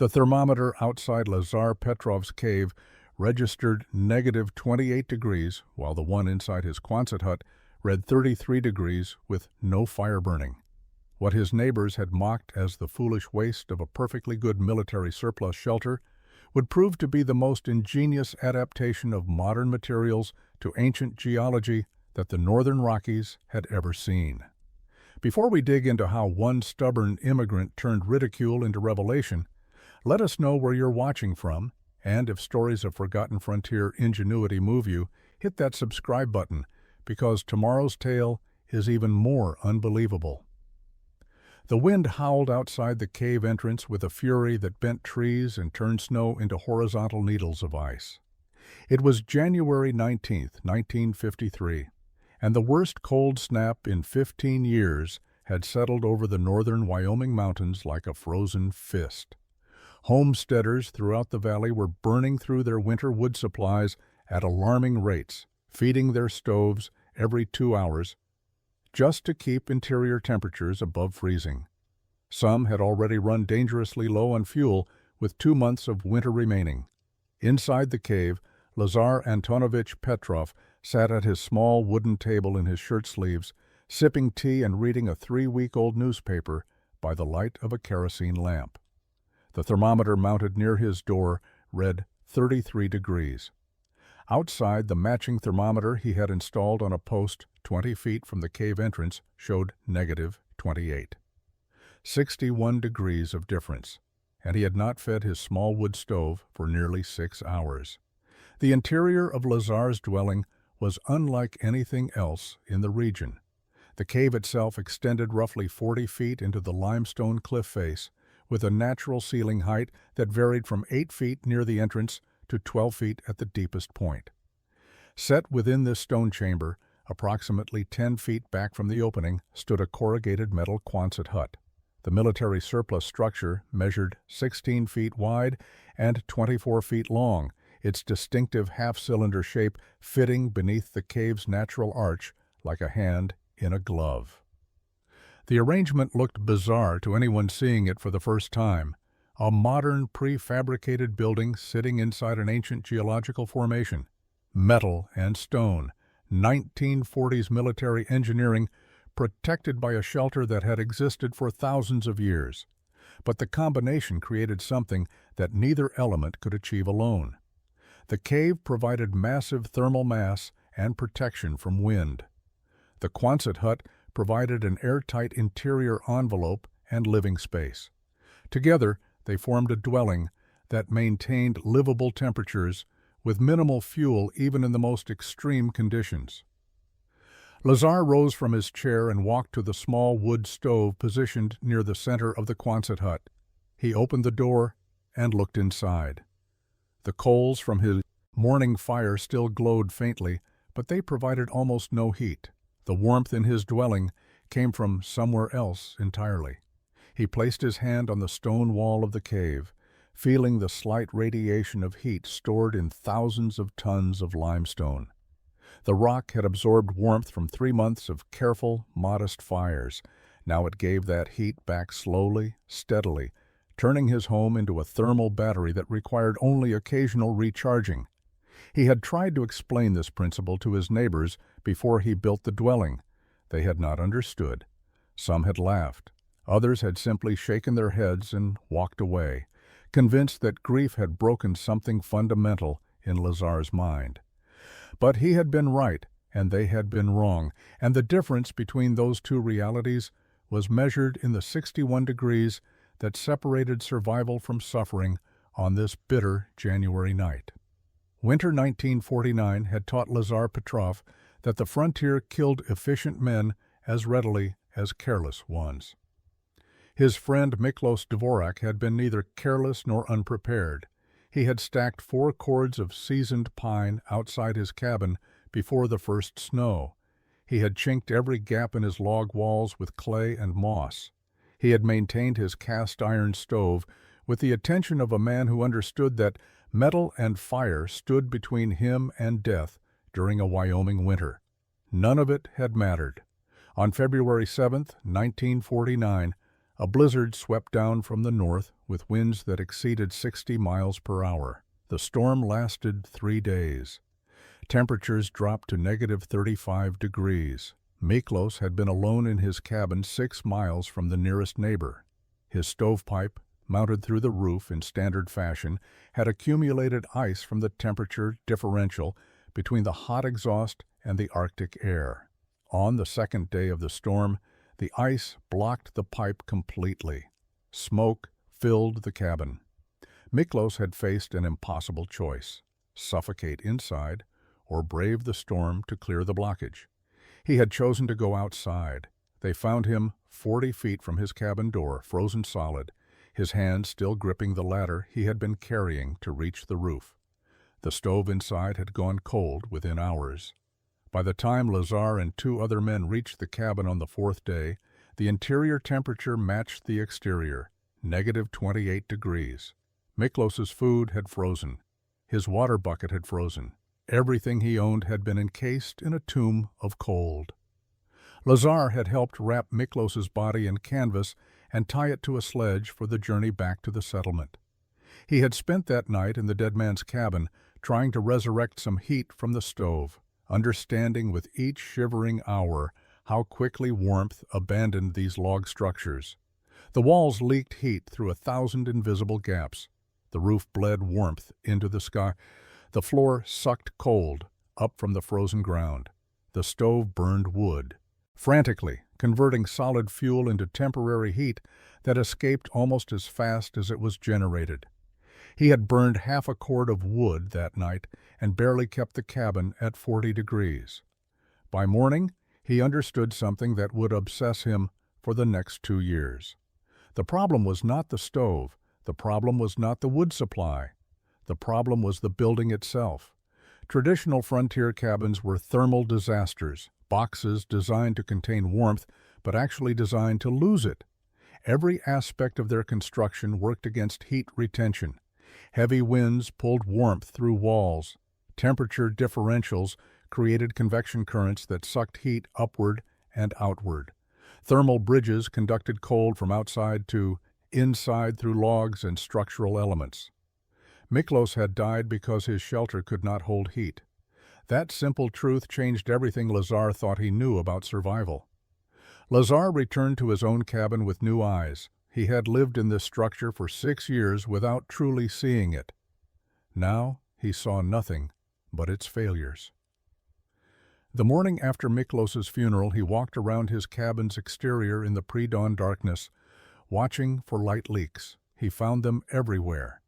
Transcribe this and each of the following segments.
The thermometer outside Lazar Petrov's cave registered negative 28 degrees, while the one inside his Quonset hut read 33 degrees with no fire burning. What his neighbors had mocked as the foolish waste of a perfectly good military surplus shelter would prove to be the most ingenious adaptation of modern materials to ancient geology that the Northern Rockies had ever seen. Before we dig into how one stubborn immigrant turned ridicule into revelation, let us know where you're watching from, and if stories of forgotten frontier ingenuity move you, hit that subscribe button, because tomorrow's tale is even more unbelievable. The wind howled outside the cave entrance with a fury that bent trees and turned snow into horizontal needles of ice. It was January 19th, 1953, and the worst cold snap in 15 years had settled over the northern Wyoming mountains like a frozen fist. Homesteaders throughout the valley were burning through their winter wood supplies at alarming rates, feeding their stoves every 2 hours, just to keep interior temperatures above freezing. Some had already run dangerously low on fuel, with 2 months of winter remaining. Inside the cave, Lazar Antonovich Petrov sat at his small wooden table in his shirt sleeves, sipping tea and reading a 3-week-old newspaper by the light of a kerosene lamp. The thermometer mounted near his door read 33 degrees. Outside, the matching thermometer he had installed on a post 20 feet from the cave entrance showed negative 28. 61 degrees of difference, and he had not fed his small wood stove for nearly 6 hours. The interior of Lazar's dwelling was unlike anything else in the region. The cave itself extended roughly 40 feet into the limestone cliff face, with a natural ceiling height that varied from 8 feet near the entrance to 12 feet at the deepest point. Set within this stone chamber, approximately 10 feet back from the opening, stood a corrugated metal Quonset hut. The military surplus structure measured 16 feet wide and 24 feet long, its distinctive half-cylinder shape fitting beneath the cave's natural arch like a hand in a glove. The arrangement looked bizarre to anyone seeing it for the first time. A modern, prefabricated building sitting inside an ancient geological formation. Metal and stone, 1940s military engineering, protected by a shelter that had existed for thousands of years. But the combination created something that neither element could achieve alone. The cave provided massive thermal mass and protection from wind. The Quonset hut provided an airtight interior envelope and living space. Together, they formed a dwelling that maintained livable temperatures with minimal fuel even in the most extreme conditions. Lazar rose from his chair and walked to the small wood stove positioned near the center of the Quonset hut. He opened the door and looked inside. The coals from his morning fire still glowed faintly, but they provided almost no heat. The warmth in his dwelling came from somewhere else entirely. He placed his hand on the stone wall of the cave, feeling the slight radiation of heat stored in thousands of tons of limestone. The rock had absorbed warmth from 3 months of careful, modest fires. Now it gave that heat back slowly, steadily, turning his home into a thermal battery that required only occasional recharging. He had tried to explain this principle to his neighbors before he built the dwelling. They had not understood. Some had laughed. Others had simply shaken their heads and walked away, convinced that grief had broken something fundamental in Lazar's mind. But he had been right, and they had been wrong, and the difference between those two realities was measured in the 61 degrees that separated survival from suffering on this bitter January night. Winter 1949 had taught Lazar Petrov that the frontier killed efficient men as readily as careless ones. His friend Miklos Dvorak had been neither careless nor unprepared. He had stacked 4 cords of seasoned pine outside his cabin before the first snow. He had chinked every gap in his log walls with clay and moss. He had maintained his cast-iron stove with the attention of a man who understood that metal and fire stood between him and death during a Wyoming winter. None of it had mattered. On February 7, 1949, a blizzard swept down from the north with winds that exceeded 60 miles per hour. The storm lasted 3 days. Temperatures dropped to negative 35 degrees. Miklos had been alone in his cabin 6 miles from the nearest neighbor. His stovepipe, mounted through the roof in standard fashion, had accumulated ice from the temperature differential between the hot exhaust and the Arctic air. On the second day of the storm, the ice blocked the pipe completely. Smoke filled the cabin. Miklos had faced an impossible choice: suffocate inside or brave the storm to clear the blockage. He had chosen to go outside. They found him 40 feet from his cabin door, frozen solid, his hands still gripping the ladder he had been carrying to reach the roof. The stove inside had gone cold within hours. By the time Lazar and 2 other men reached the cabin on the 4th day, the interior temperature matched the exterior, negative 28 degrees. Miklos's food had frozen. His water bucket had frozen. Everything he owned had been encased in a tomb of cold. Lazar had helped wrap Miklos's body in canvas and tie it to a sledge for the journey back to the settlement. He had spent that night in the dead man's cabin, trying to resurrect some heat from the stove, understanding with each shivering hour how quickly warmth abandoned these log structures. The walls leaked heat through 1,000 invisible gaps. The roof bled warmth into the sky. The floor sucked cold up from the frozen ground. The stove burned wood, frantically converting solid fuel into temporary heat that escaped almost as fast as it was generated. He had burned half a cord of wood that night and barely kept the cabin at 40 degrees. By morning, he understood something that would obsess him for the next 2 years. The problem was not the stove. The problem was not the wood supply. The problem was the building itself. Traditional frontier cabins were thermal disasters, boxes designed to contain warmth, but actually designed to lose it. Every aspect of their construction worked against heat retention. Heavy winds pulled warmth through walls. Temperature differentials created convection currents that sucked heat upward and outward. Thermal bridges conducted cold from outside to inside through logs and structural elements. Miklos had died because his shelter could not hold heat. That simple truth changed everything Lazar thought he knew about survival. Lazar returned to his own cabin with new eyes. He had lived in this structure for 6 years without truly seeing it. Now he saw nothing but its failures. The morning after Miklos's funeral, he walked around his cabin's exterior in the pre-dawn darkness, watching for light leaks. He found them everywhere.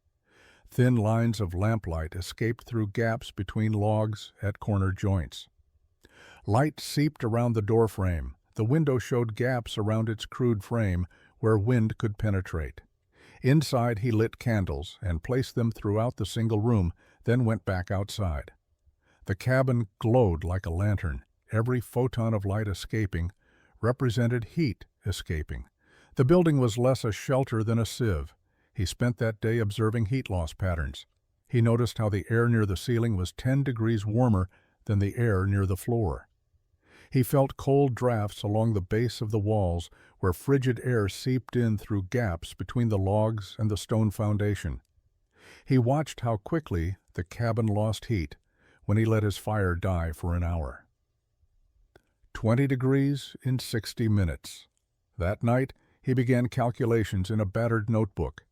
Thin lines of lamplight escaped through gaps between logs at corner joints. Light seeped around the doorframe. The window showed gaps around its crude frame where wind could penetrate. Inside, he lit candles and placed them throughout the single room, then went back outside. The cabin glowed like a lantern. Every photon of light escaping represented heat escaping. The building was less a shelter than a sieve. He spent that day observing heat loss patterns. He noticed how the air near the ceiling was 10 degrees warmer than the air near the floor. He felt cold drafts along the base of the walls where frigid air seeped in through gaps between the logs and the stone foundation. He watched how quickly the cabin lost heat when he let his fire die for an hour. 20 degrees in 60 minutes. That night, he began calculations in a battered notebook.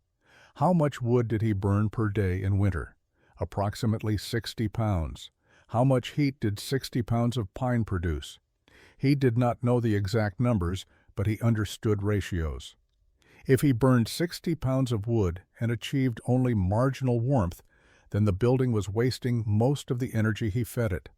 How much wood did he burn per day in winter? Approximately 60 pounds. How much heat did 60 pounds of pine produce? He did not know the exact numbers, but he understood ratios. If he burned 60 pounds of wood and achieved only marginal warmth, then the building was wasting most of the energy he fed it.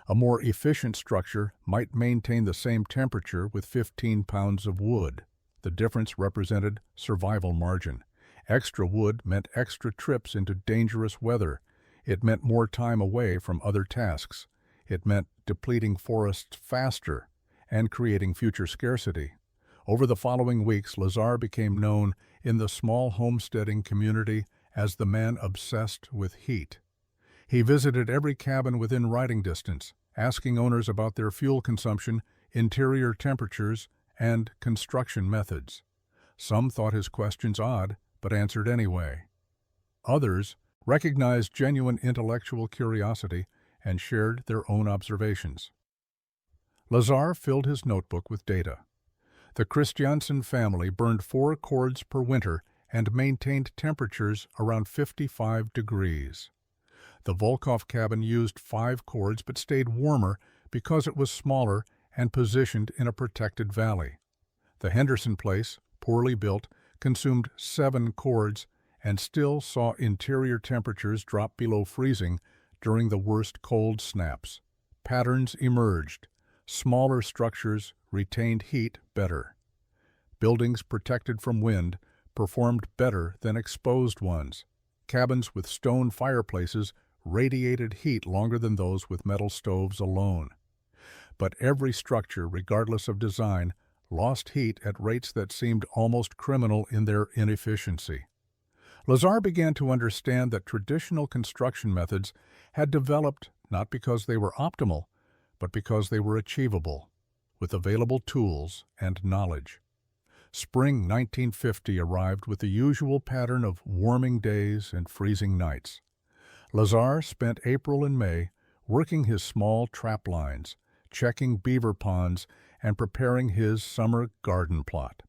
A more efficient structure might maintain the same temperature with 15 pounds of wood. The difference represented survival margin. Extra wood meant extra trips into dangerous weather. It meant more time away from other tasks. It meant depleting forests faster and creating future scarcity. Over the following weeks, Lazar became known in the small homesteading community as the man obsessed with heat. He visited every cabin within riding distance, asking owners about their fuel consumption, interior temperatures, and construction methods. Some thought his questions odd, but answered anyway. Others recognized genuine intellectual curiosity and shared their own observations. Lazar filled his notebook with data. The Christiansen family burned 4 cords per winter and maintained temperatures around 55 degrees. The Volkov cabin used 5 cords but stayed warmer because it was smaller and positioned in a protected valley. The Henderson place, poorly built, consumed 7 cords and still saw interior temperatures drop below freezing during the worst cold snaps. Patterns emerged. Smaller structures retained heat better. Buildings protected from wind performed better than exposed ones. Cabins with stone fireplaces radiated heat longer than those with metal stoves alone. But every structure, regardless of design, lost heat at rates that seemed almost criminal in their inefficiency. Lazar began to understand that traditional construction methods had developed not because they were optimal, but because they were achievable, with available tools and knowledge. Spring 1950 arrived with the usual pattern of warming days and freezing nights. Lazar spent April and May working his small trap lines, checking beaver ponds, and preparing his summer garden plot.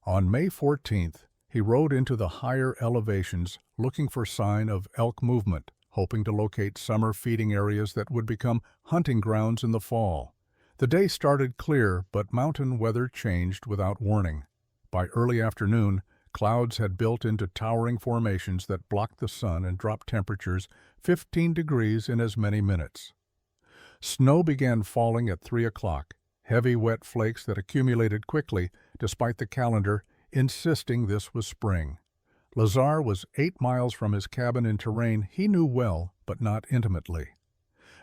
On May 14th, he rode into the higher elevations looking for sign of elk movement, hoping to locate summer feeding areas that would become hunting grounds in the fall. The day started clear, but mountain weather changed without warning. By early afternoon, clouds had built into towering formations that blocked the sun and dropped temperatures 15 degrees in as many minutes. Snow began falling at 3 o'clock, heavy wet flakes that accumulated quickly, despite the calendar insisting this was spring. Lazar was 8 miles from his cabin in terrain he knew well, but not intimately.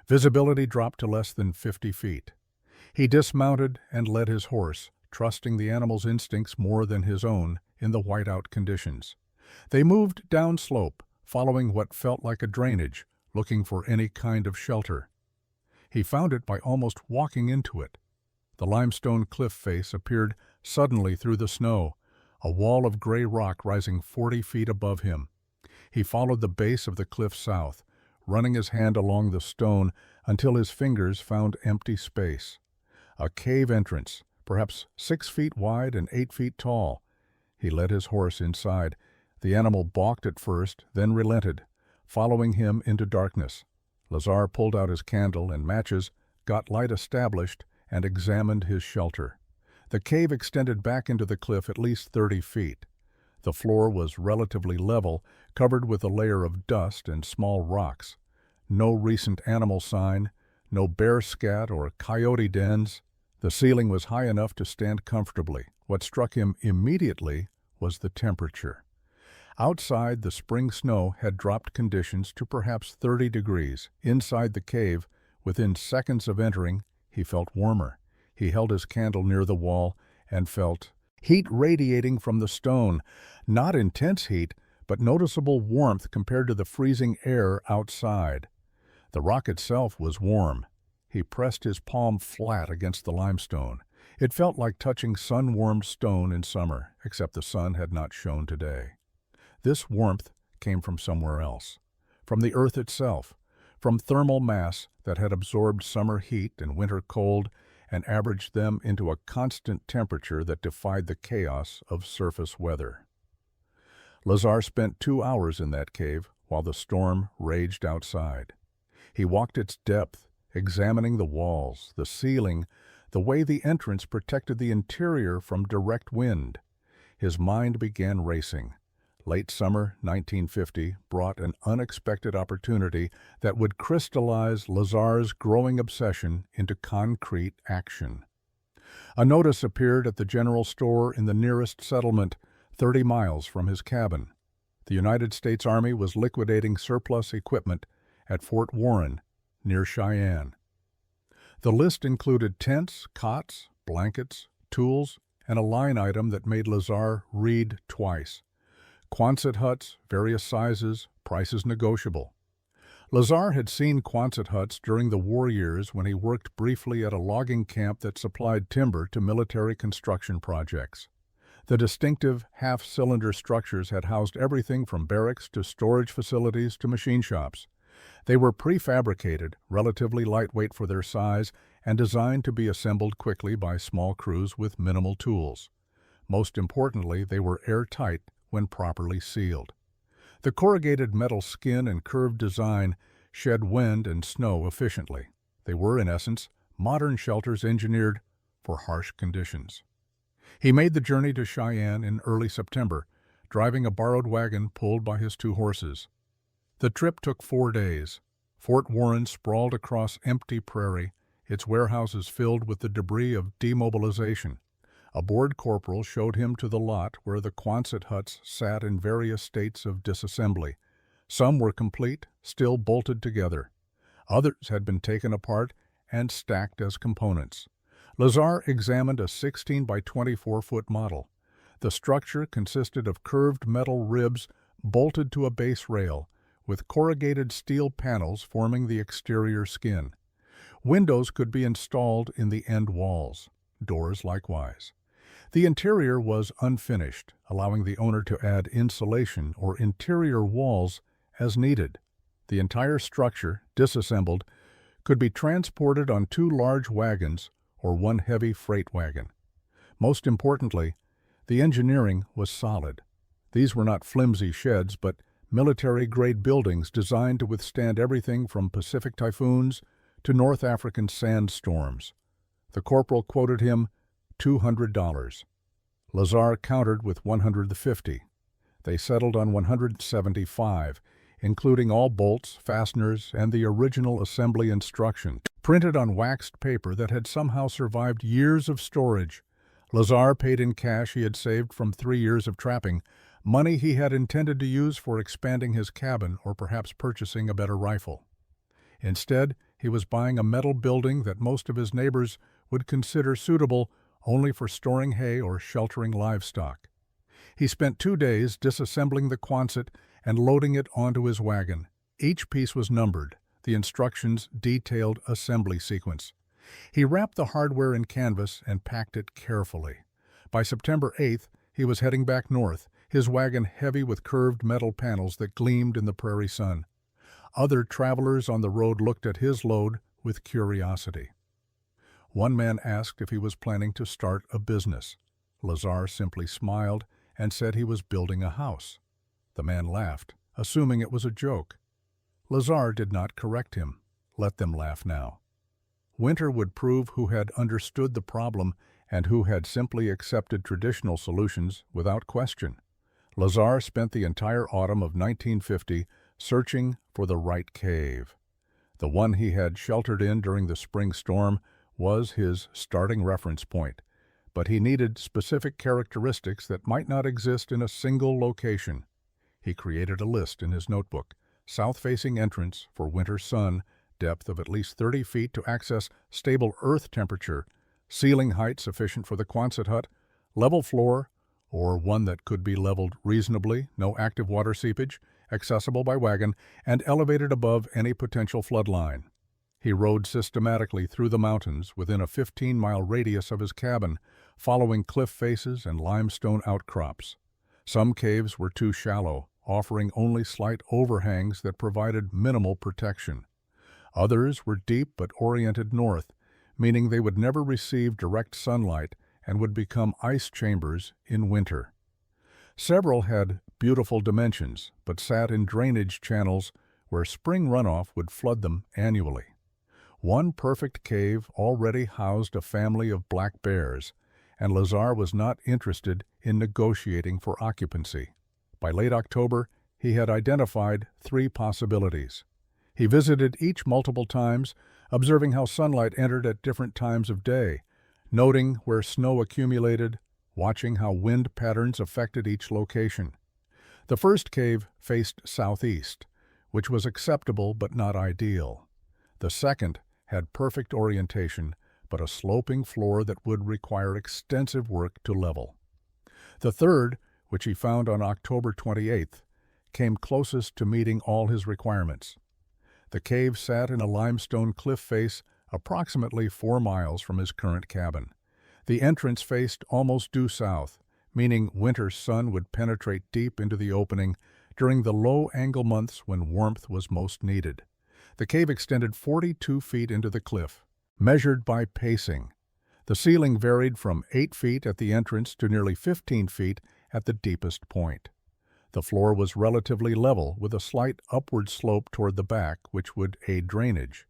Visibility dropped to less than 50 feet. He dismounted and led his horse, trusting the animal's instincts more than his own in the whiteout conditions. They moved downslope, following what felt like a drainage, looking for any kind of shelter. He found it by almost walking into it. The limestone cliff face appeared suddenly through the snow, a wall of gray rock rising 40 feet above him. He followed the base of the cliff south, running his hand along the stone until his fingers found empty space. A cave entrance, perhaps 6 feet wide and 8 feet tall. He led his horse inside. The animal balked at first, then relented, following him into darkness. Lazar pulled out his candle and matches, got light established, and examined his shelter. The cave extended back into the cliff at least 30 feet. The floor was relatively level, covered with a layer of dust and small rocks. No recent animal sign, no bear scat or coyote dens. The ceiling was high enough to stand comfortably. What struck him immediately was the temperature. Outside, the spring snow had dropped conditions to perhaps 30 degrees. Inside the cave, within seconds of entering, he felt warmer. He held his candle near the wall and felt heat radiating from the stone. Not intense heat, but noticeable warmth compared to the freezing air outside. The rock itself was warm. He pressed his palm flat against the limestone. It felt like touching sun-warmed stone in summer, except the sun had not shone today. This warmth came from somewhere else, from the earth itself, from thermal mass that had absorbed summer heat and winter cold and averaged them into a constant temperature that defied the chaos of surface weather. Lazar spent 2 hours in that cave while the storm raged outside. He walked its depth, examining the walls, the ceiling, the way the entrance protected the interior from direct wind. His mind began racing. Late summer 1950 brought an unexpected opportunity that would crystallize Lazar's growing obsession into concrete action. A notice appeared at the general store in the nearest settlement, 30 miles from his cabin. The United States Army was liquidating surplus equipment at Fort Warren, near Cheyenne. The list included tents, cots, blankets, tools, and a line item that made Lazar read twice. Quonset huts, various sizes, prices negotiable. Lazar had seen Quonset huts during the war years when he worked briefly at a logging camp that supplied timber to military construction projects. The distinctive half-cylinder structures had housed everything from barracks to storage facilities to machine shops. They were prefabricated, relatively lightweight for their size, and designed to be assembled quickly by small crews with minimal tools. Most importantly, they were airtight when properly sealed. The corrugated metal skin and curved design shed wind and snow efficiently. They were, in essence, modern shelters engineered for harsh conditions. He made the journey to Cheyenne in early September, driving a borrowed wagon pulled by his 2 horses. The trip took 4 days. Fort Warren sprawled across empty prairie, its warehouses filled with the debris of demobilization. A board corporal showed him to the lot where the Quonset huts sat in various states of disassembly. Some were complete, still bolted together. Others had been taken apart and stacked as components. Lazar examined a 16 by 24-foot model. The structure consisted of curved metal ribs bolted to a base rail, with corrugated steel panels forming the exterior skin. Windows could be installed in the end walls, doors likewise. The interior was unfinished, allowing the owner to add insulation or interior walls as needed. The entire structure, disassembled, could be transported on 2 large wagons or 1 heavy freight wagon. Most importantly, the engineering was solid. These were not flimsy sheds, but military-grade buildings designed to withstand everything from Pacific typhoons to North African sandstorms. The corporal quoted him $200. Lazar countered with $150. They settled on $175, including all bolts, fasteners, and the original assembly instructions, printed on waxed paper that had somehow survived years of storage. Lazar paid in cash he had saved from 3 years of trapping, money he had intended to use for expanding his cabin or perhaps purchasing a better rifle. Instead, he was buying a metal building that most of his neighbors would consider suitable only for storing hay or sheltering livestock. He spent 2 days disassembling the Quonset and loading it onto his wagon. Each piece was numbered, the instructions detailed assembly sequence. He wrapped the hardware in canvas and packed it carefully. By September 8th, he was heading back north, his wagon heavy with curved metal panels that gleamed in the prairie sun. Other travelers on the road looked at his load with curiosity. One man asked if he was planning to start a business. Lazar simply smiled and said he was building a house. The man laughed, assuming it was a joke. Lazar did not correct him. Let them laugh now. Winter would prove who had understood the problem and who had simply accepted traditional solutions without question. Lazar spent the entire autumn of 1950 searching for the right cave. The one he had sheltered in during the spring storm was his starting reference point, but he needed specific characteristics that might not exist in a single location. He created a list in his notebook: south-facing entrance for winter sun, depth of at least 30 feet to access stable earth temperature, ceiling height sufficient for the Quonset hut, level floor, or one that could be leveled reasonably, no active water seepage, accessible by wagon, and elevated above any potential flood line. He rode systematically through the mountains within a 15-mile radius of his cabin, following cliff faces and limestone outcrops. Some caves were too shallow, offering only slight overhangs that provided minimal protection. Others were deep but oriented north, meaning they would never receive direct sunlight and would become ice chambers in winter. Several had beautiful dimensions, but sat in drainage channels where spring runoff would flood them annually. One perfect cave already housed a family of black bears, and Lazar was not interested in negotiating for occupancy. By late October, he had identified 3 possibilities. He visited each multiple times, observing how sunlight entered at different times of day, noting where snow accumulated, watching how wind patterns affected each location. The first cave faced southeast, which was acceptable but not ideal. The second had perfect orientation, but a sloping floor that would require extensive work to level. The third, which he found on October 28th, came closest to meeting all his requirements. The cave sat in a limestone cliff face approximately 4 miles from his current cabin. The entrance faced almost due south, meaning winter sun would penetrate deep into the opening during the low-angle months when warmth was most needed. The cave extended 42 feet into the cliff, measured by pacing. The ceiling varied from 8 feet at the entrance to nearly 15 feet at the deepest point. The floor was relatively level, with a slight upward slope toward the back, which would aid drainage.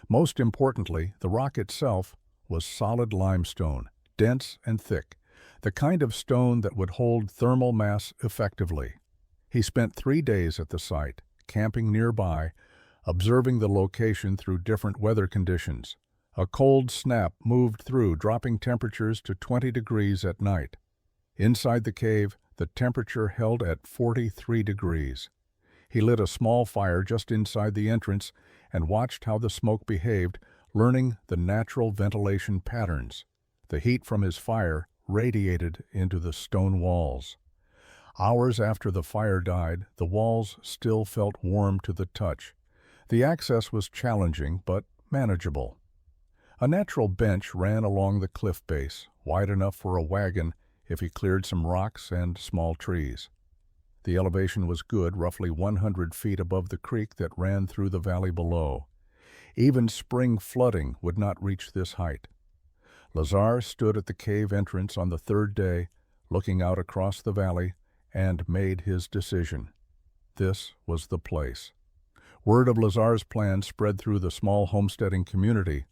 Most importantly, the rock itself was solid limestone, dense and thick, the kind of stone that would hold thermal mass effectively. He spent 3 days at the site, camping nearby, observing the location through different weather conditions. A cold snap moved through, dropping temperatures to 20 degrees at night. Inside the cave, the temperature held at 43 degrees. He lit a small fire just inside the entrance and watched how the smoke behaved, learning the natural ventilation patterns. The heat from his fire radiated into the stone walls. Hours after the fire died, the walls still felt warm to the touch. The access was challenging but manageable. A natural bench ran along the cliff base, wide enough for a wagon if he cleared some rocks and small trees. The elevation was good, roughly 100 feet above the creek that ran through the valley below. Even spring flooding would not reach this height. Lazar stood at the cave entrance on the 3rd day, looking out across the valley, and made his decision. This was the place. Word of Lazar's plan spread through the small homesteading community,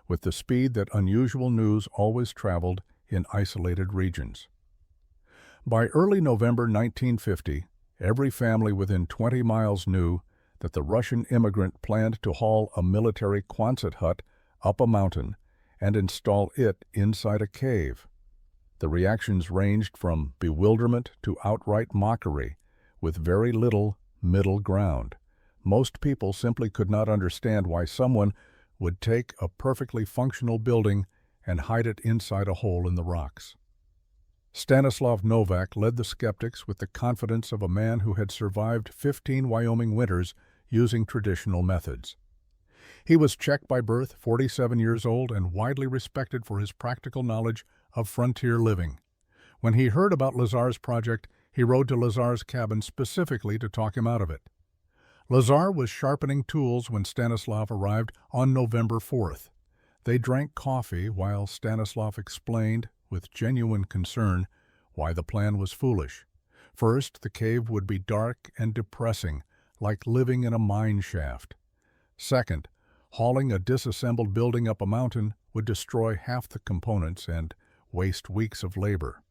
with the speed that unusual news always traveled in isolated regions. By early November 1950, every family within 20 miles knew that the Russian immigrant planned to haul a military Quonset hut up a mountain and install it inside a cave. The reactions ranged from bewilderment to outright mockery, with very little middle ground. Most people simply could not understand why someone would take a perfectly functional building and hide it inside a hole in the rocks. Stanislav Novak led the skeptics with the confidence of a man who had survived 15 Wyoming winters using traditional methods. He was Czech by birth, 47 years old, and widely respected for his practical knowledge of frontier living. When he heard about Lazar's project, he rode to Lazar's cabin specifically to talk him out of it. Lazar was sharpening tools when Stanislav arrived on November 4th. They drank coffee while Stanislav explained, with genuine concern, why the plan was foolish. First, the cave would be dark and depressing, like living in a mine shaft. Second, hauling a disassembled building up a mountain would destroy half the components and waste weeks of labor.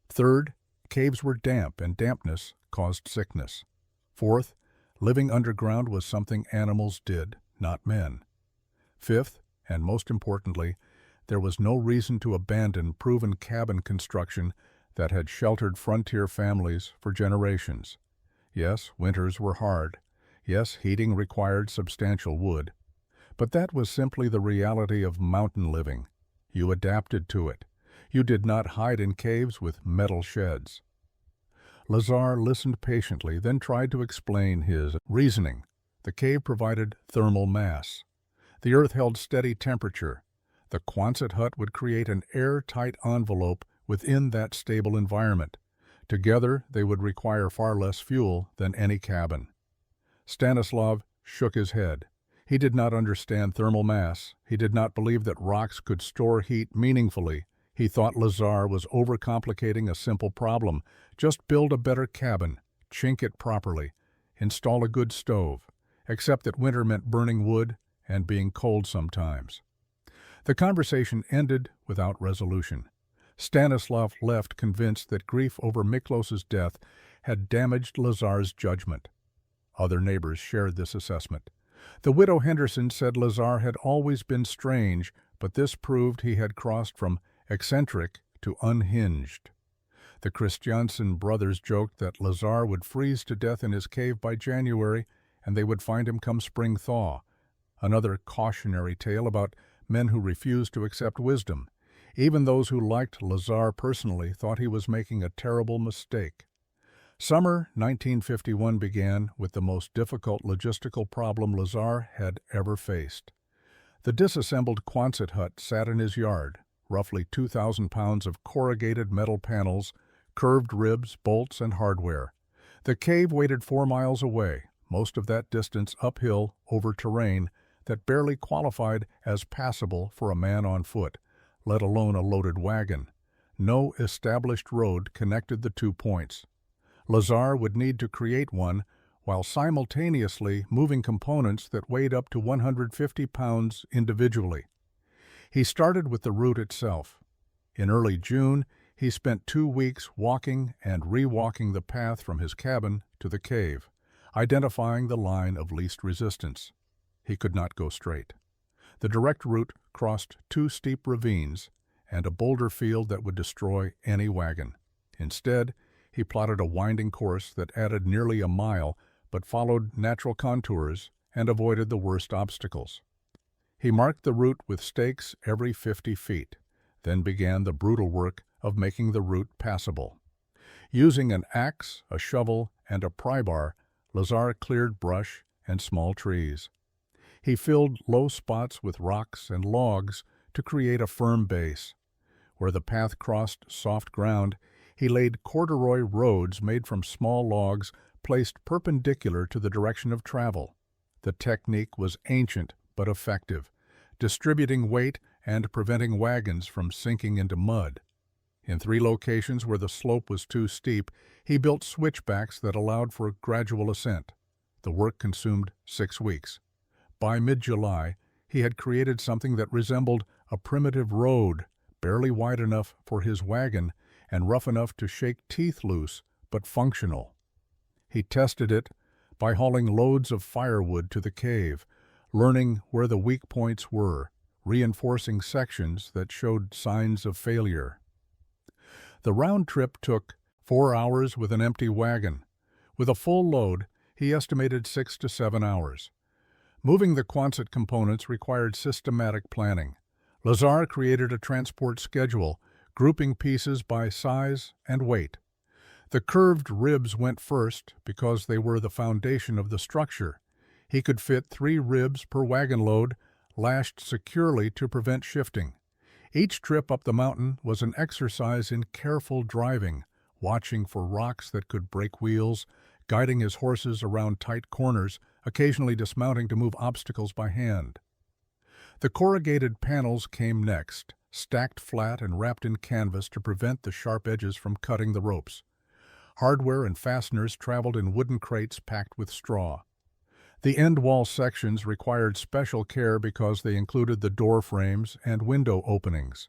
Third, caves were damp, and dampness caused sickness. Fourth, living underground was something animals did, not men. Fifth, and most importantly, there was no reason to abandon proven cabin construction that had sheltered frontier families for generations. Yes, winters were hard. Yes, heating required substantial wood. But that was simply the reality of mountain living. You adapted to it. You did not hide in caves with metal sheds. Lazar listened patiently, then tried to explain his reasoning. The cave provided thermal mass. The earth held steady temperature. The Quonset hut would create an airtight envelope within that stable environment. Together, they would require far less fuel than any cabin. Stanislav shook his head. He did not understand thermal mass. He did not believe that rocks could store heat meaningfully. He thought Lazar was overcomplicating a simple problem. Just build a better cabin, chink it properly, install a good stove, except that winter meant burning wood and being cold sometimes. The conversation ended without resolution. Stanislav left convinced that grief over Miklos's death had damaged Lazar's judgment. Other neighbors shared this assessment. The widow Henderson said Lazar had always been strange, but this proved he had crossed from eccentric to unhinged. The Christiansen brothers joked that Lazar would freeze to death in his cave by January, and they would find him come spring thaw. Another cautionary tale about men who refused to accept wisdom. Even those who liked Lazar personally thought he was making a terrible mistake. Summer 1951 began with the most difficult logistical problem Lazar had ever faced. The disassembled Quonset hut sat in his yard, roughly 2,000 pounds of corrugated metal panels curved ribs, bolts, and hardware. The cave waited 4 miles away, most of that distance uphill over terrain that barely qualified as passable for a man on foot, let alone a loaded wagon. No established road connected the 2 points. Lazar would need to create one while simultaneously moving components that weighed up to 150 pounds individually. He started with the route itself. In early June, he spent 2 weeks walking and re-walking the path from his cabin to the cave, identifying the line of least resistance. He could not go straight. The direct route crossed 2 steep ravines and a boulder field that would destroy any wagon. Instead, he plotted a winding course that added nearly a mile but followed natural contours and avoided the worst obstacles. He marked the route with stakes every 50 feet, then began the brutal work of making the route passable. Using an axe, a shovel, and a pry bar, Lazar cleared brush and small trees. He filled low spots with rocks and logs to create a firm base. Where the path crossed soft ground, he laid corduroy roads made from small logs placed perpendicular to the direction of travel. The technique was ancient but effective, distributing weight and preventing wagons from sinking into mud. In 3 locations where the slope was too steep, he built switchbacks that allowed for gradual ascent. The work consumed 6 weeks. By mid-July, he had created something that resembled a primitive road, barely wide enough for his wagon and rough enough to shake teeth loose, but functional. He tested it by hauling loads of firewood to the cave, learning where the weak points were, reinforcing sections that showed signs of failure. The round trip took 4 hours with an empty wagon. With a full load, he estimated 6 to 7 hours. Moving the Quonset components required systematic planning. Lazar created a transport schedule, grouping pieces by size and weight. The curved ribs went first because they were the foundation of the structure. He could fit 3 ribs per wagon load, lashed securely to prevent shifting. Each trip up the mountain was an exercise in careful driving, watching for rocks that could break wheels, guiding his horses around tight corners, occasionally dismounting to move obstacles by hand. The corrugated panels came next, stacked flat and wrapped in canvas to prevent the sharp edges from cutting the ropes. Hardware and fasteners traveled in wooden crates packed with straw. The end wall sections required special care because they included the door frames and window openings.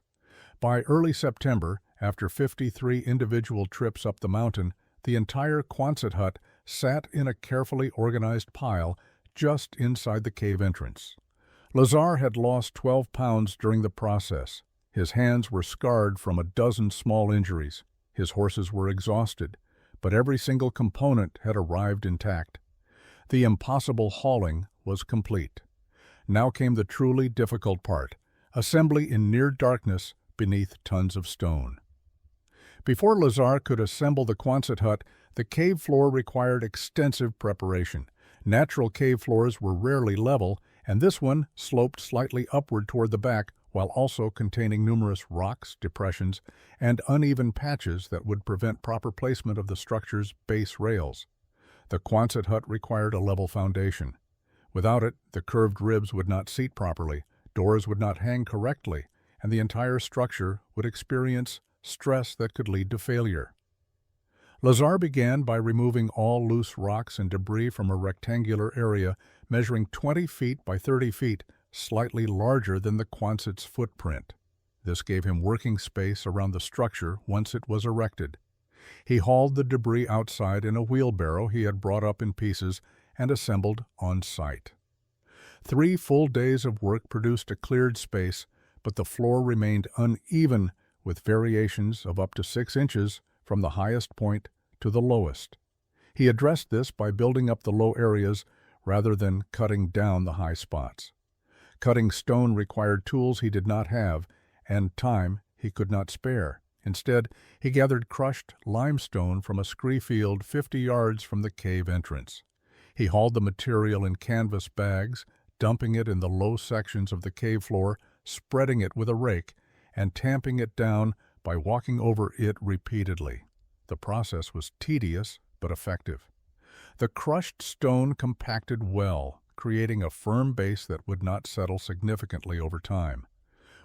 By early September, after 53 individual trips up the mountain, the entire Quonset hut sat in a carefully organized pile just inside the cave entrance. Lazar had lost 12 pounds during the process. His hands were scarred from a dozen small injuries. His horses were exhausted, but every single component had arrived intact. The impossible hauling was complete. Now came the truly difficult part, assembly in near darkness beneath tons of stone. Before Lazar could assemble the Quonset hut, the cave floor required extensive preparation. Natural cave floors were rarely level, and this one sloped slightly upward toward the back, while also containing numerous rocks, depressions, and uneven patches that would prevent proper placement of the structure's base rails. The Quonset hut required a level foundation. Without it, the curved ribs would not seat properly, doors would not hang correctly, and the entire structure would experience stress that could lead to failure. Lazar began by removing all loose rocks and debris from a rectangular area measuring 20 feet by 30 feet, slightly larger than the Quonset's footprint. This gave him working space around the structure once it was erected. He hauled the debris outside in a wheelbarrow he had brought up in pieces and assembled on site. 3 full days of work produced a cleared space, but the floor remained uneven with variations of up to 6 inches from the highest point to the lowest. He addressed this by building up the low areas rather than cutting down the high spots. Cutting stone required tools he did not have and time he could not spare. Instead, he gathered crushed limestone from a scree field 50 yards from the cave entrance. He hauled the material in canvas bags, dumping it in the low sections of the cave floor, spreading it with a rake, and tamping it down by walking over it repeatedly. The process was tedious but effective. The crushed stone compacted well, creating a firm base that would not settle significantly over time.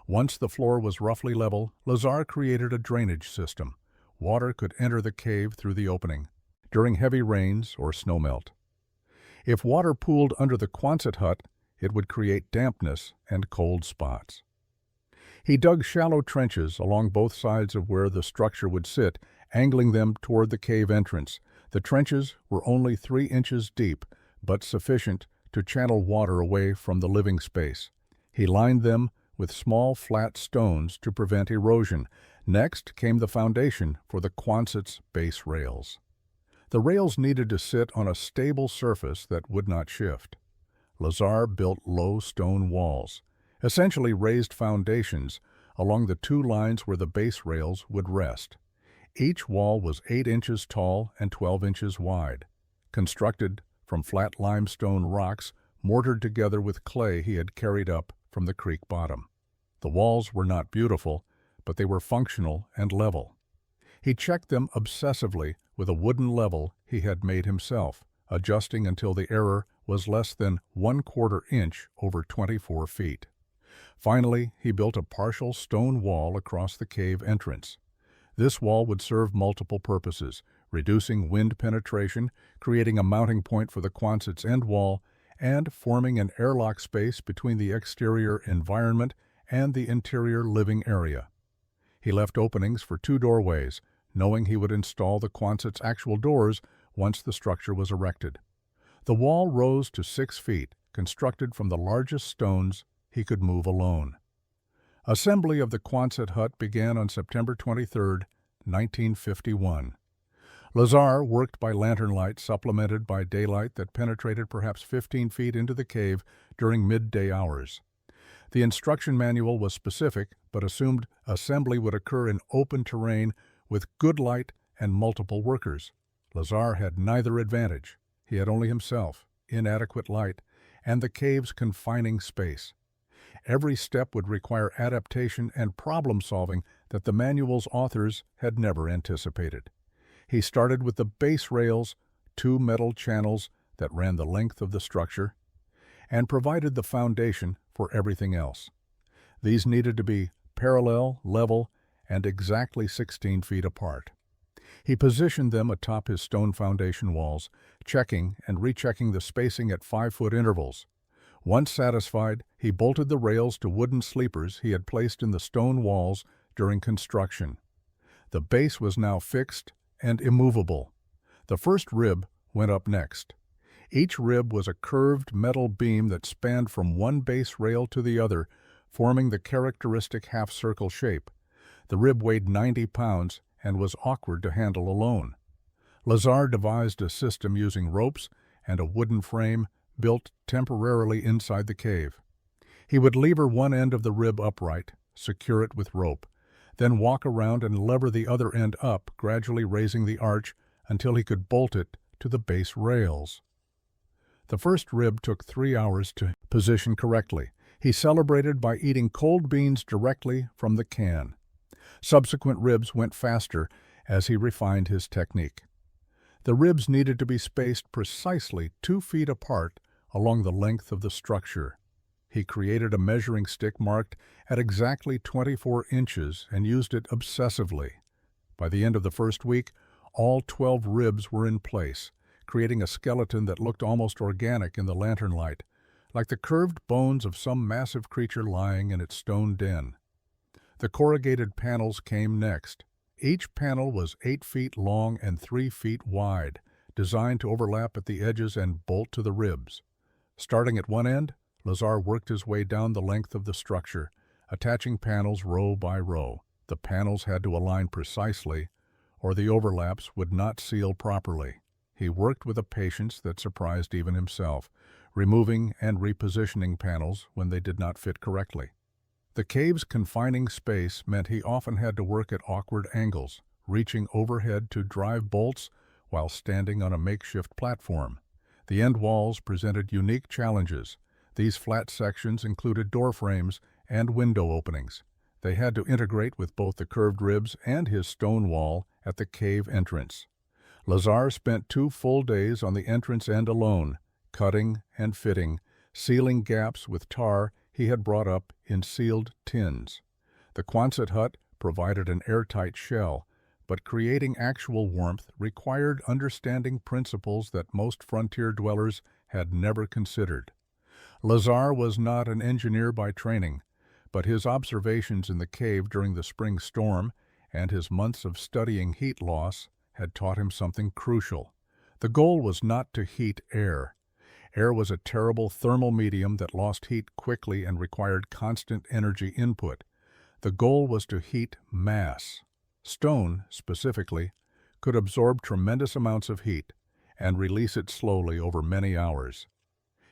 Once the floor was roughly level, Lazar created a drainage system. Water could enter the cave through the opening during heavy rains or snowmelt. If water pooled under the Quonset hut, it would create dampness and cold spots. He dug shallow trenches along both sides of where the structure would sit, angling them toward the cave entrance. The trenches were only 3 inches deep, but sufficient to channel water away from the living space. He lined them with small flat stones to prevent erosion. Next came the foundation for the Quonset's base rails. The rails needed to sit on a stable surface that would not shift. Lazar built low stone walls, essentially raised foundations, along the 2 lines where the base rails would rest. Each wall was 8 inches tall and 12 inches wide, constructed from flat limestone rocks mortared together with clay he had carried up from the creek bottom. The walls were not beautiful, but they were functional and level. He checked them obsessively with a wooden level he had made himself, adjusting until the error was less than 1/4 inch over 24 feet. Finally, he built a partial stone wall across the cave entrance. This wall would serve multiple purposes, reducing wind penetration, creating a mounting point for the Quonset's end wall, and forming an airlock space between the exterior environment and the interior living area. He left openings for 2 doorways, knowing he would install the Quonset's actual doors once the structure was erected. The wall rose to 6 feet, constructed from the largest stones he could move alone. Assembly of the Quonset hut began on September 23, 1951. Lazar worked by lantern light supplemented by daylight that penetrated perhaps 15 feet into the cave during midday hours. The instruction manual was specific, but assumed assembly would occur in open terrain with good light and multiple workers. Lazar had neither advantage. He had only himself, inadequate light, and the cave's confining space. Every step would require adaptation and problem-solving that the manual's authors had never anticipated. He started with the base rails, 2 metal channels that ran the length of the structure, and provided the foundation for everything else. These needed to be parallel, level, and exactly 16 feet apart. He positioned them atop his stone foundation walls, checking and rechecking the spacing at 5-foot intervals. Once satisfied, he bolted the rails to wooden sleepers he had placed in the stone walls during construction. The base was now fixed and immovable. The first rib went up next. Each rib was a curved metal beam that spanned from one base rail to the other, forming the characteristic half-circle shape. The rib weighed 90 pounds and was awkward to handle alone. Lazar devised a system using ropes and a wooden frame built temporarily inside the cave. He would lever one end of the rib upright, secure it with rope, then walk around and lever the other end up, gradually raising the arch until he could bolt it to the base rails. The first rib took 3 hours to position correctly. He celebrated by eating cold beans directly from the can. Subsequent ribs went faster as he refined his technique. The ribs needed to be spaced precisely 2 feet apart along the length of the structure. He created a measuring stick marked at exactly 24 inches and used it obsessively. By the end of the first week, all 12 ribs were in place, creating a skeleton that looked almost organic in the lantern light, like the curved bones of some massive creature lying in its stone den. The corrugated panels came next. Each panel was 8 feet long and 3 feet wide, designed to overlap at the edges and bolt to the ribs. Starting at one end, Lazar worked his way down the length of the structure, attaching panels row by row. The panels had to align precisely, or the overlaps would not seal properly. He worked with a patience that surprised even himself, removing and repositioning panels when they did not fit correctly. The cave's confining space meant he often had to work at awkward angles, reaching overhead to drive bolts while standing on a makeshift platform. The end walls presented unique challenges. These flat sections included door frames and window openings. They had to integrate with both the curved ribs and his stone wall at the cave entrance. Lazar spent 2 full days on the entrance end alone, cutting and fitting, sealing gaps with tar he had brought up in sealed tins. The Quonset hut provided an airtight shell, but creating actual warmth required understanding principles that most frontier dwellers had never considered. Lazar was not an engineer by training, but his observations in the cave during the spring storm and his months of studying heat loss had taught him something crucial. The goal was not to heat air. Air was a terrible thermal medium that lost heat quickly and required constant energy input. The goal was to heat mass. Stone, specifically, could absorb tremendous amounts of heat and release it slowly over many hours.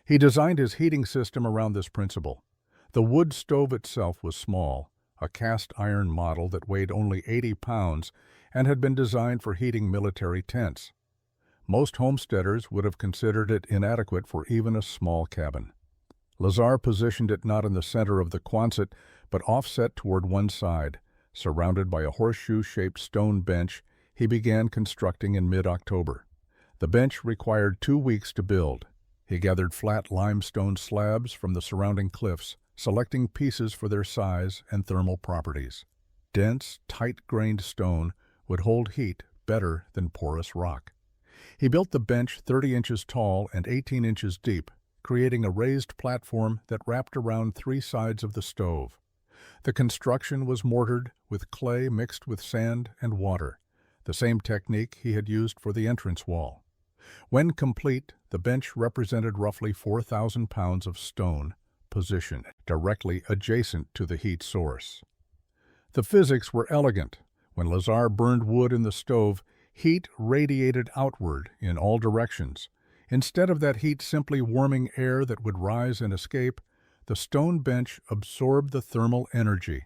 He designed his heating system around this principle. The wood stove itself was small, a cast iron model that weighed only 80 pounds and had been designed for heating military tents. Most homesteaders would have considered it inadequate for even a small cabin. Lazar positioned it not in the center of the Quonset, but offset toward one side. Surrounded by a horseshoe-shaped stone bench, he began constructing in mid-October. The bench required 2 weeks to build. He gathered flat limestone slabs from the surrounding cliffs, selecting pieces for their size and thermal properties. Dense, tight-grained stone would hold heat better than porous rock. He built the bench 30 inches tall and 18 inches deep, creating a raised platform that wrapped around 3 sides of the stove. The construction was mortared with clay mixed with sand and water, the same technique he had used for the entrance wall. When complete, the bench represented roughly 4,000 pounds of stone, positioned directly adjacent to the heat source. The physics were elegant. When Lazar burned wood in the stove, heat radiated outward in all directions. Instead of that heat simply warming air that would rise and escape, the stone bench absorbed the thermal energy.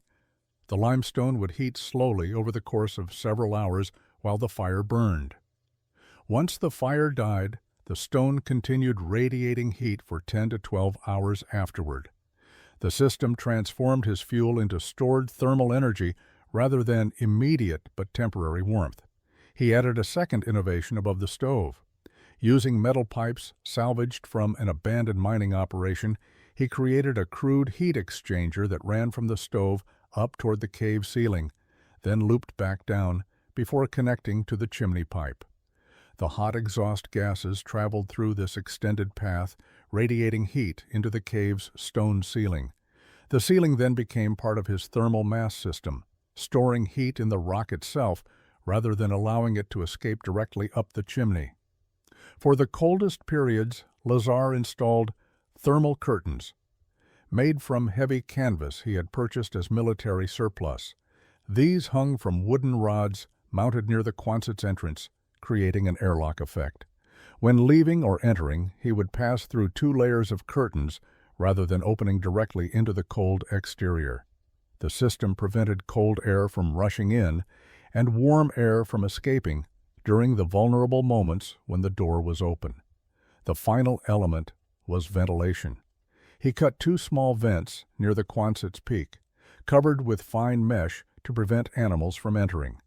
The limestone would heat slowly over the course of several hours while the fire burned. Once the fire died, the stone continued radiating heat for 10 to 12 hours afterward. The system transformed his fuel into stored thermal energy rather than immediate but temporary warmth. He added a second innovation above the stove. Using metal pipes salvaged from an abandoned mining operation, he created a crude heat exchanger that ran from the stove up toward the cave ceiling, then looped back down before connecting to the chimney pipe. The hot exhaust gases traveled through this extended path, radiating heat into the cave's stone ceiling. The ceiling then became part of his thermal mass system, storing heat in the rock itself rather than allowing it to escape directly up the chimney. For the coldest periods, Lazar installed thermal curtains. Made from heavy canvas he had purchased as military surplus. These hung from wooden rods mounted near the Quonset's entrance, creating an airlock effect. When leaving or entering, he would pass through 2 layers of curtains rather than opening directly into the cold exterior. The system prevented cold air from rushing in and warm air from escaping during the vulnerable moments when the door was open. The final element was ventilation. He cut 2 small vents near the Quonset's peak, covered with fine mesh to prevent animals from entering.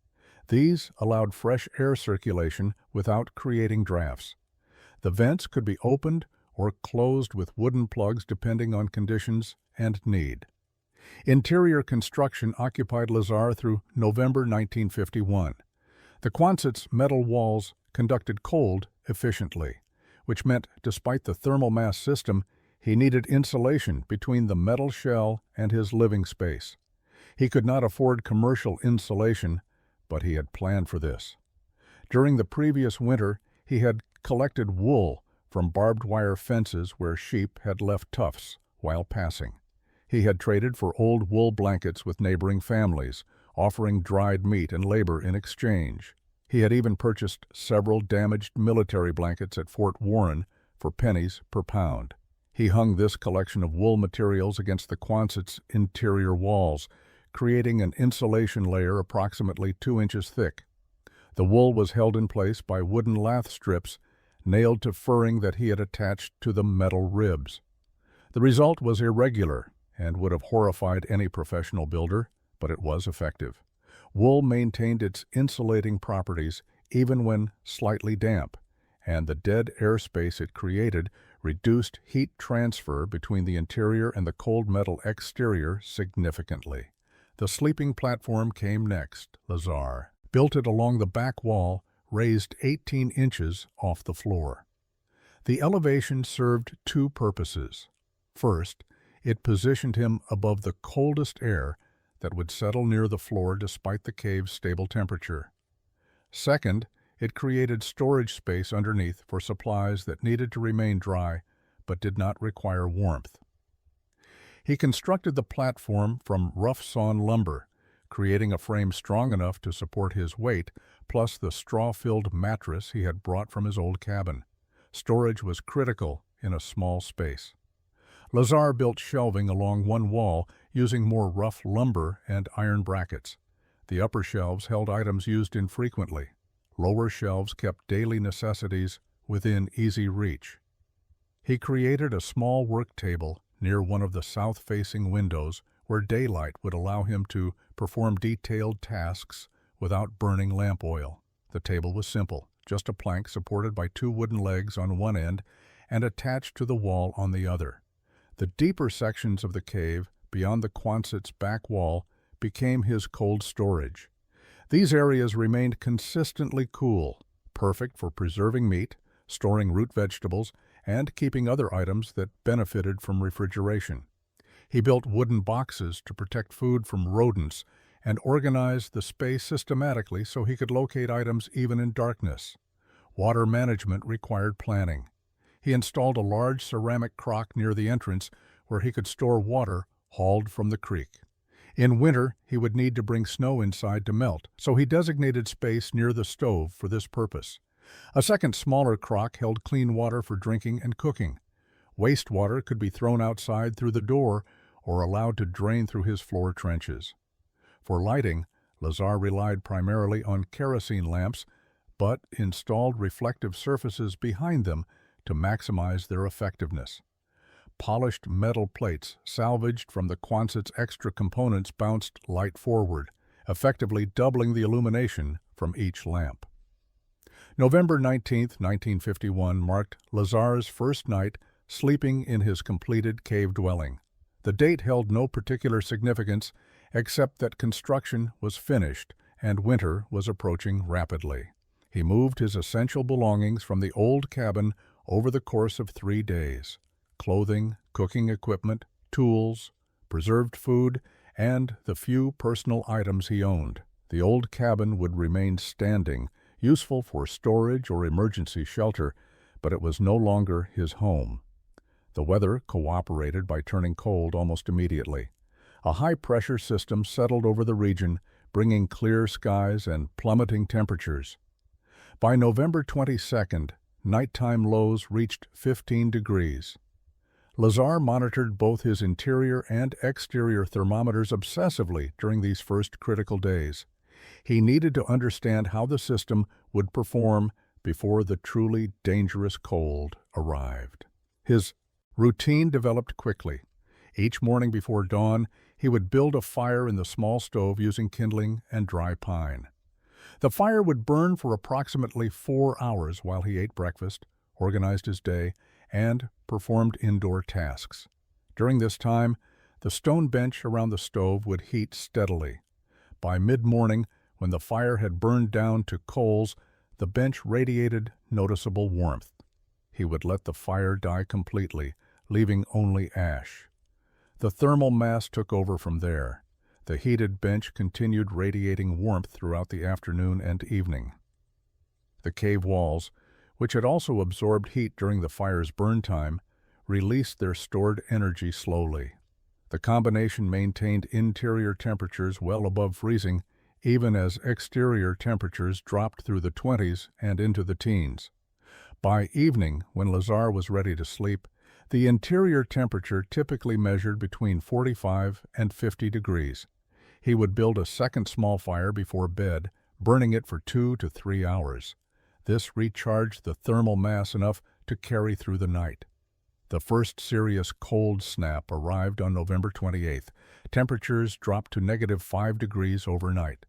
These allowed fresh air circulation without creating drafts. The vents could be opened or closed with wooden plugs depending on conditions and need. Interior construction occupied Lazar through November 1951. The Quonset's metal walls conducted cold efficiently, which meant, despite the thermal mass system, he needed insulation between the metal shell and his living space. He could not afford commercial insulation, but he had planned for this. During the previous winter, he had collected wool from barbed wire fences where sheep had left tufts while passing. He had traded for old wool blankets with neighboring families, offering dried meat and labor in exchange. He had even purchased several damaged military blankets at Fort Warren for pennies per pound. He hung this collection of wool materials against the Quonset's interior walls, creating an insulation layer approximately 2 inches thick. The wool was held in place by wooden lath strips nailed to furring that he had attached to the metal ribs. The result was irregular and would have horrified any professional builder, but it was effective. Wool maintained its insulating properties even when slightly damp, and the dead airspace it created reduced heat transfer between the interior and the cold metal exterior significantly. The sleeping platform came next. Lazar built it along the back wall, raised 18 inches off the floor. The elevation served two purposes. First, it positioned him above the coldest air that would settle near the floor despite the cave's stable temperature. Second, it created storage space underneath for supplies that needed to remain dry but did not require warmth. He constructed the platform from rough-sawn lumber, creating a frame strong enough to support his weight, plus the straw-filled mattress he had brought from his old cabin. Storage was critical in a small space. Lazar built shelving along one wall using more rough lumber and iron brackets. The upper shelves held items used infrequently. Lower shelves kept daily necessities within easy reach. He created a small work table near one of the south-facing windows where daylight would allow him to perform detailed tasks without burning lamp oil. The table was simple, just a plank supported by two wooden legs on one end and attached to the wall on the other. The deeper sections of the cave, beyond the Quonset's back wall, became his cold storage. These areas remained consistently cool, perfect for preserving meat, storing root vegetables, and keeping other items that benefited from refrigeration. He built wooden boxes to protect food from rodents and organized the space systematically so he could locate items even in darkness. Water management required planning. He installed a large ceramic crock near the entrance where he could store water hauled from the creek. In winter, he would need to bring snow inside to melt, so he designated space near the stove for this purpose. A second smaller crock held clean water for drinking and cooking. Wastewater could be thrown outside through the door or allowed to drain through his floor trenches. For lighting, Lazar relied primarily on kerosene lamps, but installed reflective surfaces behind them to maximize their effectiveness. Polished metal plates salvaged from the Quonset's extra components bounced light forward, effectively doubling the illumination from each lamp. November 19, 1951 marked Lazar's first night sleeping in his completed cave dwelling. The date held no particular significance except that construction was finished and winter was approaching rapidly. He moved his essential belongings from the old cabin over the course of 3 days. Clothing, cooking equipment, tools, preserved food, and the few personal items he owned. The old cabin would remain standing, useful for storage or emergency shelter, but it was no longer his home. The weather cooperated by turning cold almost immediately. A high-pressure system settled over the region, bringing clear skies and plummeting temperatures. By November 22nd, nighttime lows reached 15 degrees. Lazar monitored both his interior and exterior thermometers obsessively during these first critical days. He needed to understand how the system would perform before the truly dangerous cold arrived. His routine developed quickly. Each morning before dawn, he would build a fire in the small stove using kindling and dry pine. The fire would burn for approximately 4 hours while he ate breakfast, organized his day, and performed indoor tasks. During this time, the stone bench around the stove would heat steadily. By mid-morning, when the fire had burned down to coals, the bench radiated noticeable warmth. He would let the fire die completely, leaving only ash. The thermal mass took over from there. The heated bench continued radiating warmth throughout the afternoon and evening. The cave walls, which had also absorbed heat during the fire's burn time, released their stored energy slowly. The combination maintained interior temperatures well above freezing, even as exterior temperatures dropped through the 20s and into the teens. By evening, when Lazar was ready to sleep, the interior temperature typically measured between 45 and 50 degrees. He would build a second small fire before bed, burning it for 2 to 3 hours. This recharged the thermal mass enough to carry through the night. The first serious cold snap arrived on November 28th. Temperatures dropped to -5 degrees overnight.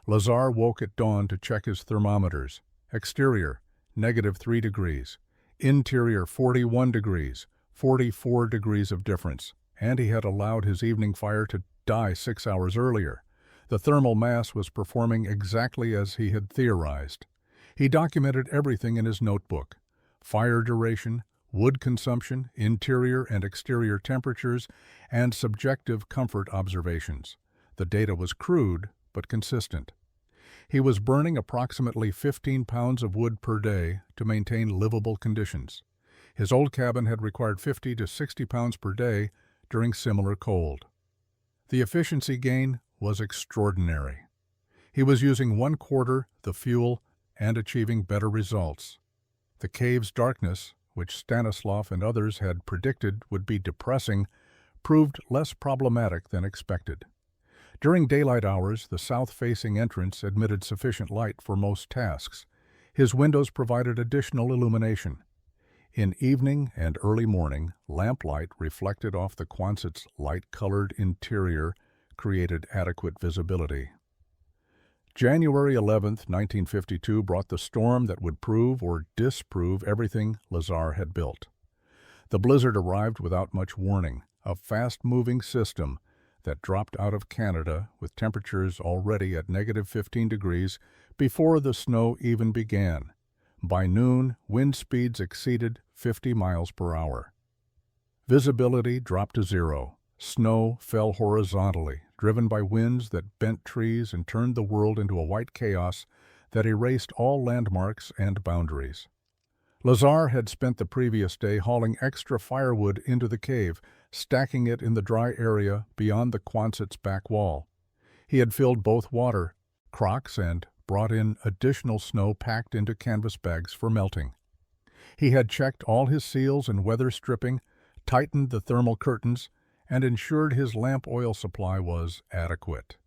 Lazar woke at dawn to check his thermometers. Exterior, -3 degrees. Interior, 41 degrees. 44 degrees of difference. And he had allowed his evening fire to die 6 hours earlier. The thermal mass was performing exactly as he had theorized. He documented everything in his notebook: fire duration, wood consumption, interior and exterior temperatures, and subjective comfort observations. The data was crude, but consistent. He was burning approximately 15 pounds of wood per day to maintain livable conditions. His old cabin had required 50 to 60 pounds per day during similar cold. The efficiency gain was extraordinary. He was using 1/4 the fuel and achieving better results. The cave's darkness, which Stanislav and others had predicted would be depressing, proved less problematic than expected. During daylight hours, the south-facing entrance admitted sufficient light for most tasks. His windows provided additional illumination. In evening and early morning, lamplight reflected off the Quonset's light-colored interior created adequate visibility. January 11, 1952 brought the storm that would prove or disprove everything Lazar had built. The blizzard arrived without much warning, a fast-moving system that dropped out of Canada with temperatures already at -15 degrees before the snow even began. By noon, wind speeds exceeded 50 miles per hour. Visibility dropped to zero. Snow fell horizontally, driven by winds that bent trees and turned the world into a white chaos that erased all landmarks and boundaries. Lazar had spent the previous day hauling extra firewood into the cave, stacking it in the dry area beyond the Quonset's back wall. He had filled both water crocks and brought in additional snow packed into canvas bags for melting. He had checked all his seals and weather stripping, tightened the thermal curtains, and ensured his lamp oil supply was adequate.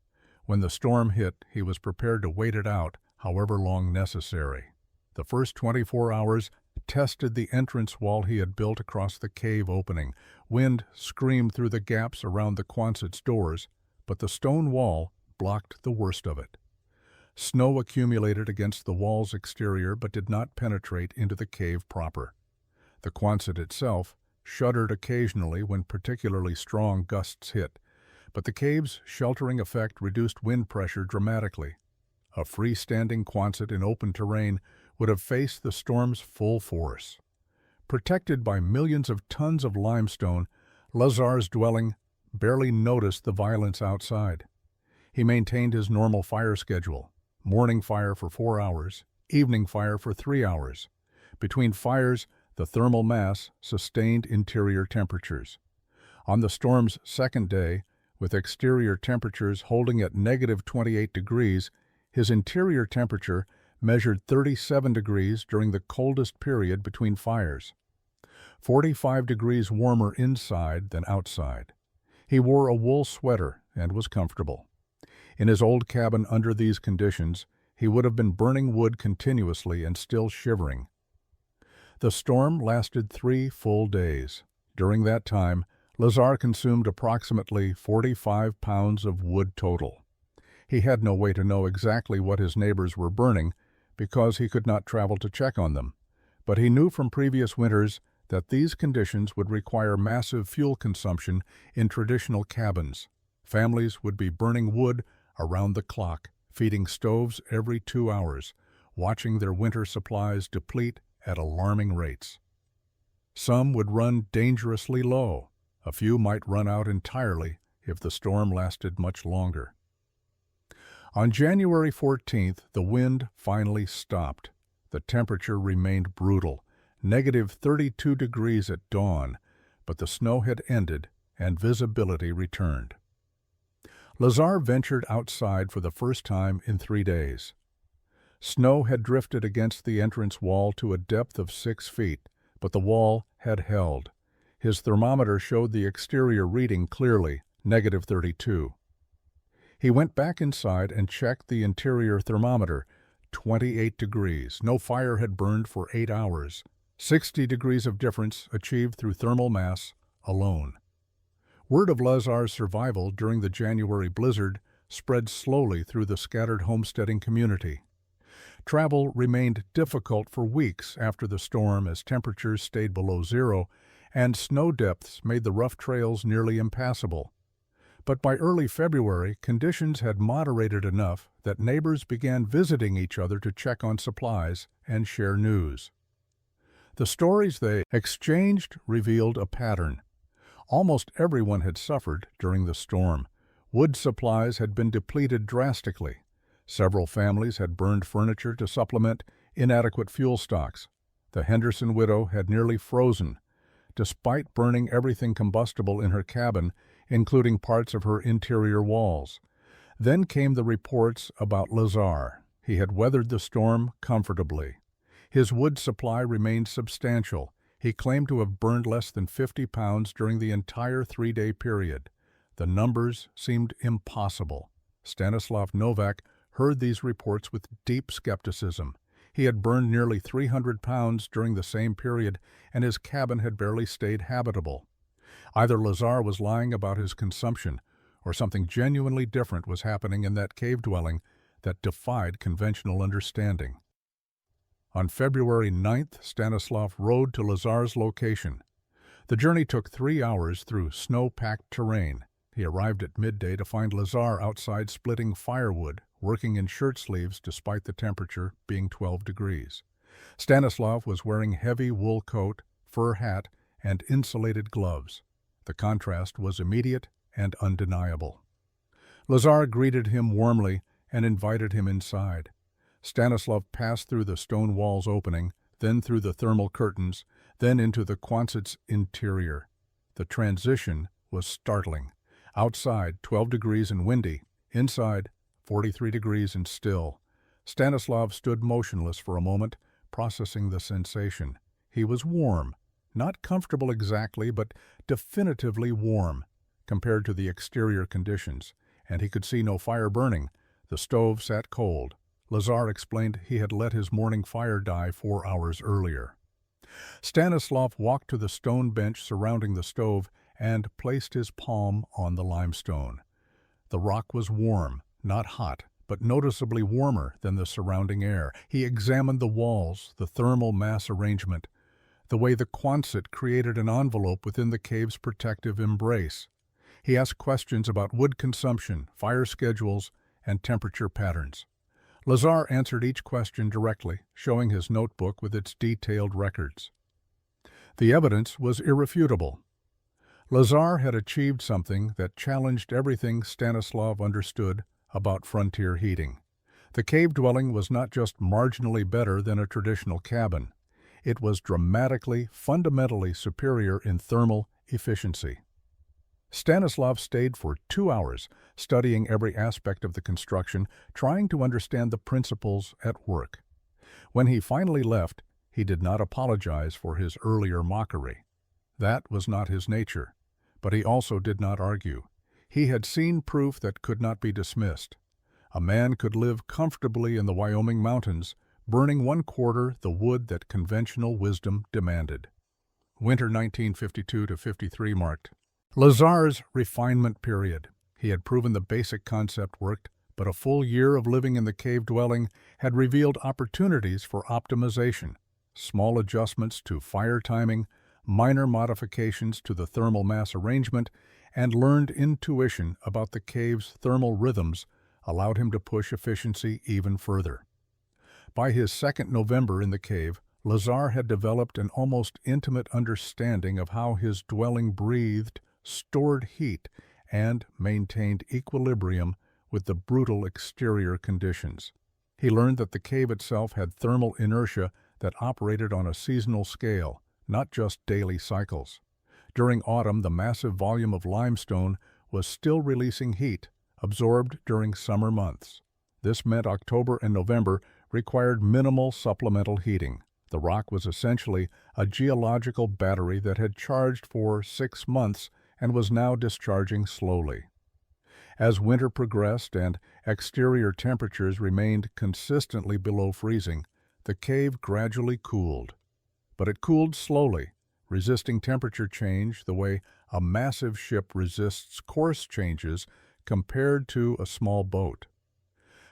When the storm hit, he was prepared to wait it out, however long necessary. The first 24 hours tested the entrance wall he had built across the cave opening. Wind screamed through the gaps around the Quonset's doors, but the stone wall blocked the worst of it. Snow accumulated against the wall's exterior but did not penetrate into the cave proper. The Quonset itself shuddered occasionally when particularly strong gusts hit, but the cave's sheltering effect reduced wind pressure dramatically. A freestanding Quonset in open terrain would have faced the storm's full force. Protected by millions of tons of limestone, Lazar's dwelling barely noticed the violence outside. He maintained his normal fire schedule: morning fire for 4 hours, evening fire for 3 hours. Between fires, the thermal mass sustained interior temperatures. On the storm's second day, with exterior temperatures holding at -28 degrees, his interior temperature measured 37 degrees during the coldest period between fires. 45 degrees warmer inside than outside. He wore a wool sweater and was comfortable. In his old cabin under these conditions, he would have been burning wood continuously and still shivering. The storm lasted 3 full days. During that time, Lazar consumed approximately 45 pounds of wood total. He had no way to know exactly what his neighbors were burning because he could not travel to check on them, but he knew from previous winters that these conditions would require massive fuel consumption in traditional cabins. Families would be burning wood around the clock, feeding stoves every 2 hours, watching their winter supplies deplete at alarming rates. Some would run dangerously low. A few might run out entirely if the storm lasted much longer. On January 14th, the wind finally stopped. The temperature remained brutal, -32 degrees at dawn, but the snow had ended and visibility returned. Lazar ventured outside for the first time in 3 days. Snow had drifted against the entrance wall to a depth of 6 feet, but the wall had held. His thermometer showed the exterior reading clearly, -32. He went back inside and checked the interior thermometer, 28 degrees. No fire had burned for 8 hours. 60 degrees of difference achieved through thermal mass alone. Word of Lazar's survival during the January blizzard spread slowly through the scattered homesteading community. Travel remained difficult for weeks after the storm as temperatures stayed below zero and snow depths made the rough trails nearly impassable. But by early February, conditions had moderated enough that neighbors began visiting each other to check on supplies and share news. The stories they exchanged revealed a pattern. Almost everyone had suffered during the storm. Wood supplies had been depleted drastically. Several families had burned furniture to supplement inadequate fuel stocks. The Henderson widow had nearly frozen, despite burning everything combustible in her cabin, including parts of her interior walls. Then came the reports about Lazar. He had weathered the storm comfortably. His wood supply remained substantial. He claimed to have burned less than 50 pounds during the entire 3-day period. The numbers seemed impossible. Stanislav Novak heard these reports with deep skepticism. He had burned nearly 300 pounds during the same period, and his cabin had barely stayed habitable. Either Lazar was lying about his consumption, or something genuinely different was happening in that cave dwelling that defied conventional understanding. On February 9th, Stanislav rode to Lazar's location. The journey took 3 hours through snow-packed terrain. He arrived at midday to find Lazar outside splitting firewood, working in shirt sleeves despite the temperature being 12 degrees. Stanislav was wearing heavy wool coat, fur hat, and insulated gloves. The contrast was immediate and undeniable. Lazar greeted him warmly and invited him inside. Stanislav passed through the stone wall's opening, then through the thermal curtains, then into the Quonset's interior. The transition was startling. Outside, 12 degrees and windy. Inside, 43 degrees and still. Stanislav stood motionless for a moment, processing the sensation. He was warm. Not comfortable exactly, but definitively warm, compared to the exterior conditions, and he could see no fire burning. The stove sat cold. Lazar explained he had let his morning fire die 4 hours earlier. Stanislav walked to the stone bench surrounding the stove and placed his palm on the limestone. The rock was warm, not hot, but noticeably warmer than the surrounding air. He examined the walls, the thermal mass arrangement, the way the Quonset created an envelope within the cave's protective embrace. He asked questions about wood consumption, fire schedules, and temperature patterns. Lazar answered each question directly, showing his notebook with its detailed records. The evidence was irrefutable. Lazar had achieved something that challenged everything Stanislav understood about frontier heating. The cave dwelling was not just marginally better than a traditional cabin. It was dramatically, fundamentally superior in thermal efficiency. Stanislav stayed for 2 hours, studying every aspect of the construction, trying to understand the principles at work. When he finally left, he did not apologize for his earlier mockery. That was not his nature, but he also did not argue. He had seen proof that could not be dismissed. A man could live comfortably in the Wyoming mountains, burning 1/4 the wood that conventional wisdom demanded. Winter 1952-53 marked Lazar's refinement period. He had proven the basic concept worked, but a full year of living in the cave dwelling had revealed opportunities for optimization. Small adjustments to fire timing, minor modifications to the thermal mass arrangement, and learned intuition about the cave's thermal rhythms allowed him to push efficiency even further. By his second November in the cave, Lazar had developed an almost intimate understanding of how his dwelling breathed, stored heat, and maintained equilibrium with the brutal exterior conditions. He learned that the cave itself had thermal inertia that operated on a seasonal scale, not just daily cycles. During autumn, the massive volume of limestone was still releasing heat, absorbed during summer months. This meant October and November required minimal supplemental heating. The rock was essentially a geological battery that had charged for 6 months and was now discharging slowly. As winter progressed and exterior temperatures remained consistently below freezing, the cave gradually cooled. but it cooled slowly, resisting temperature change the way a massive ship resists course changes compared to a small boat.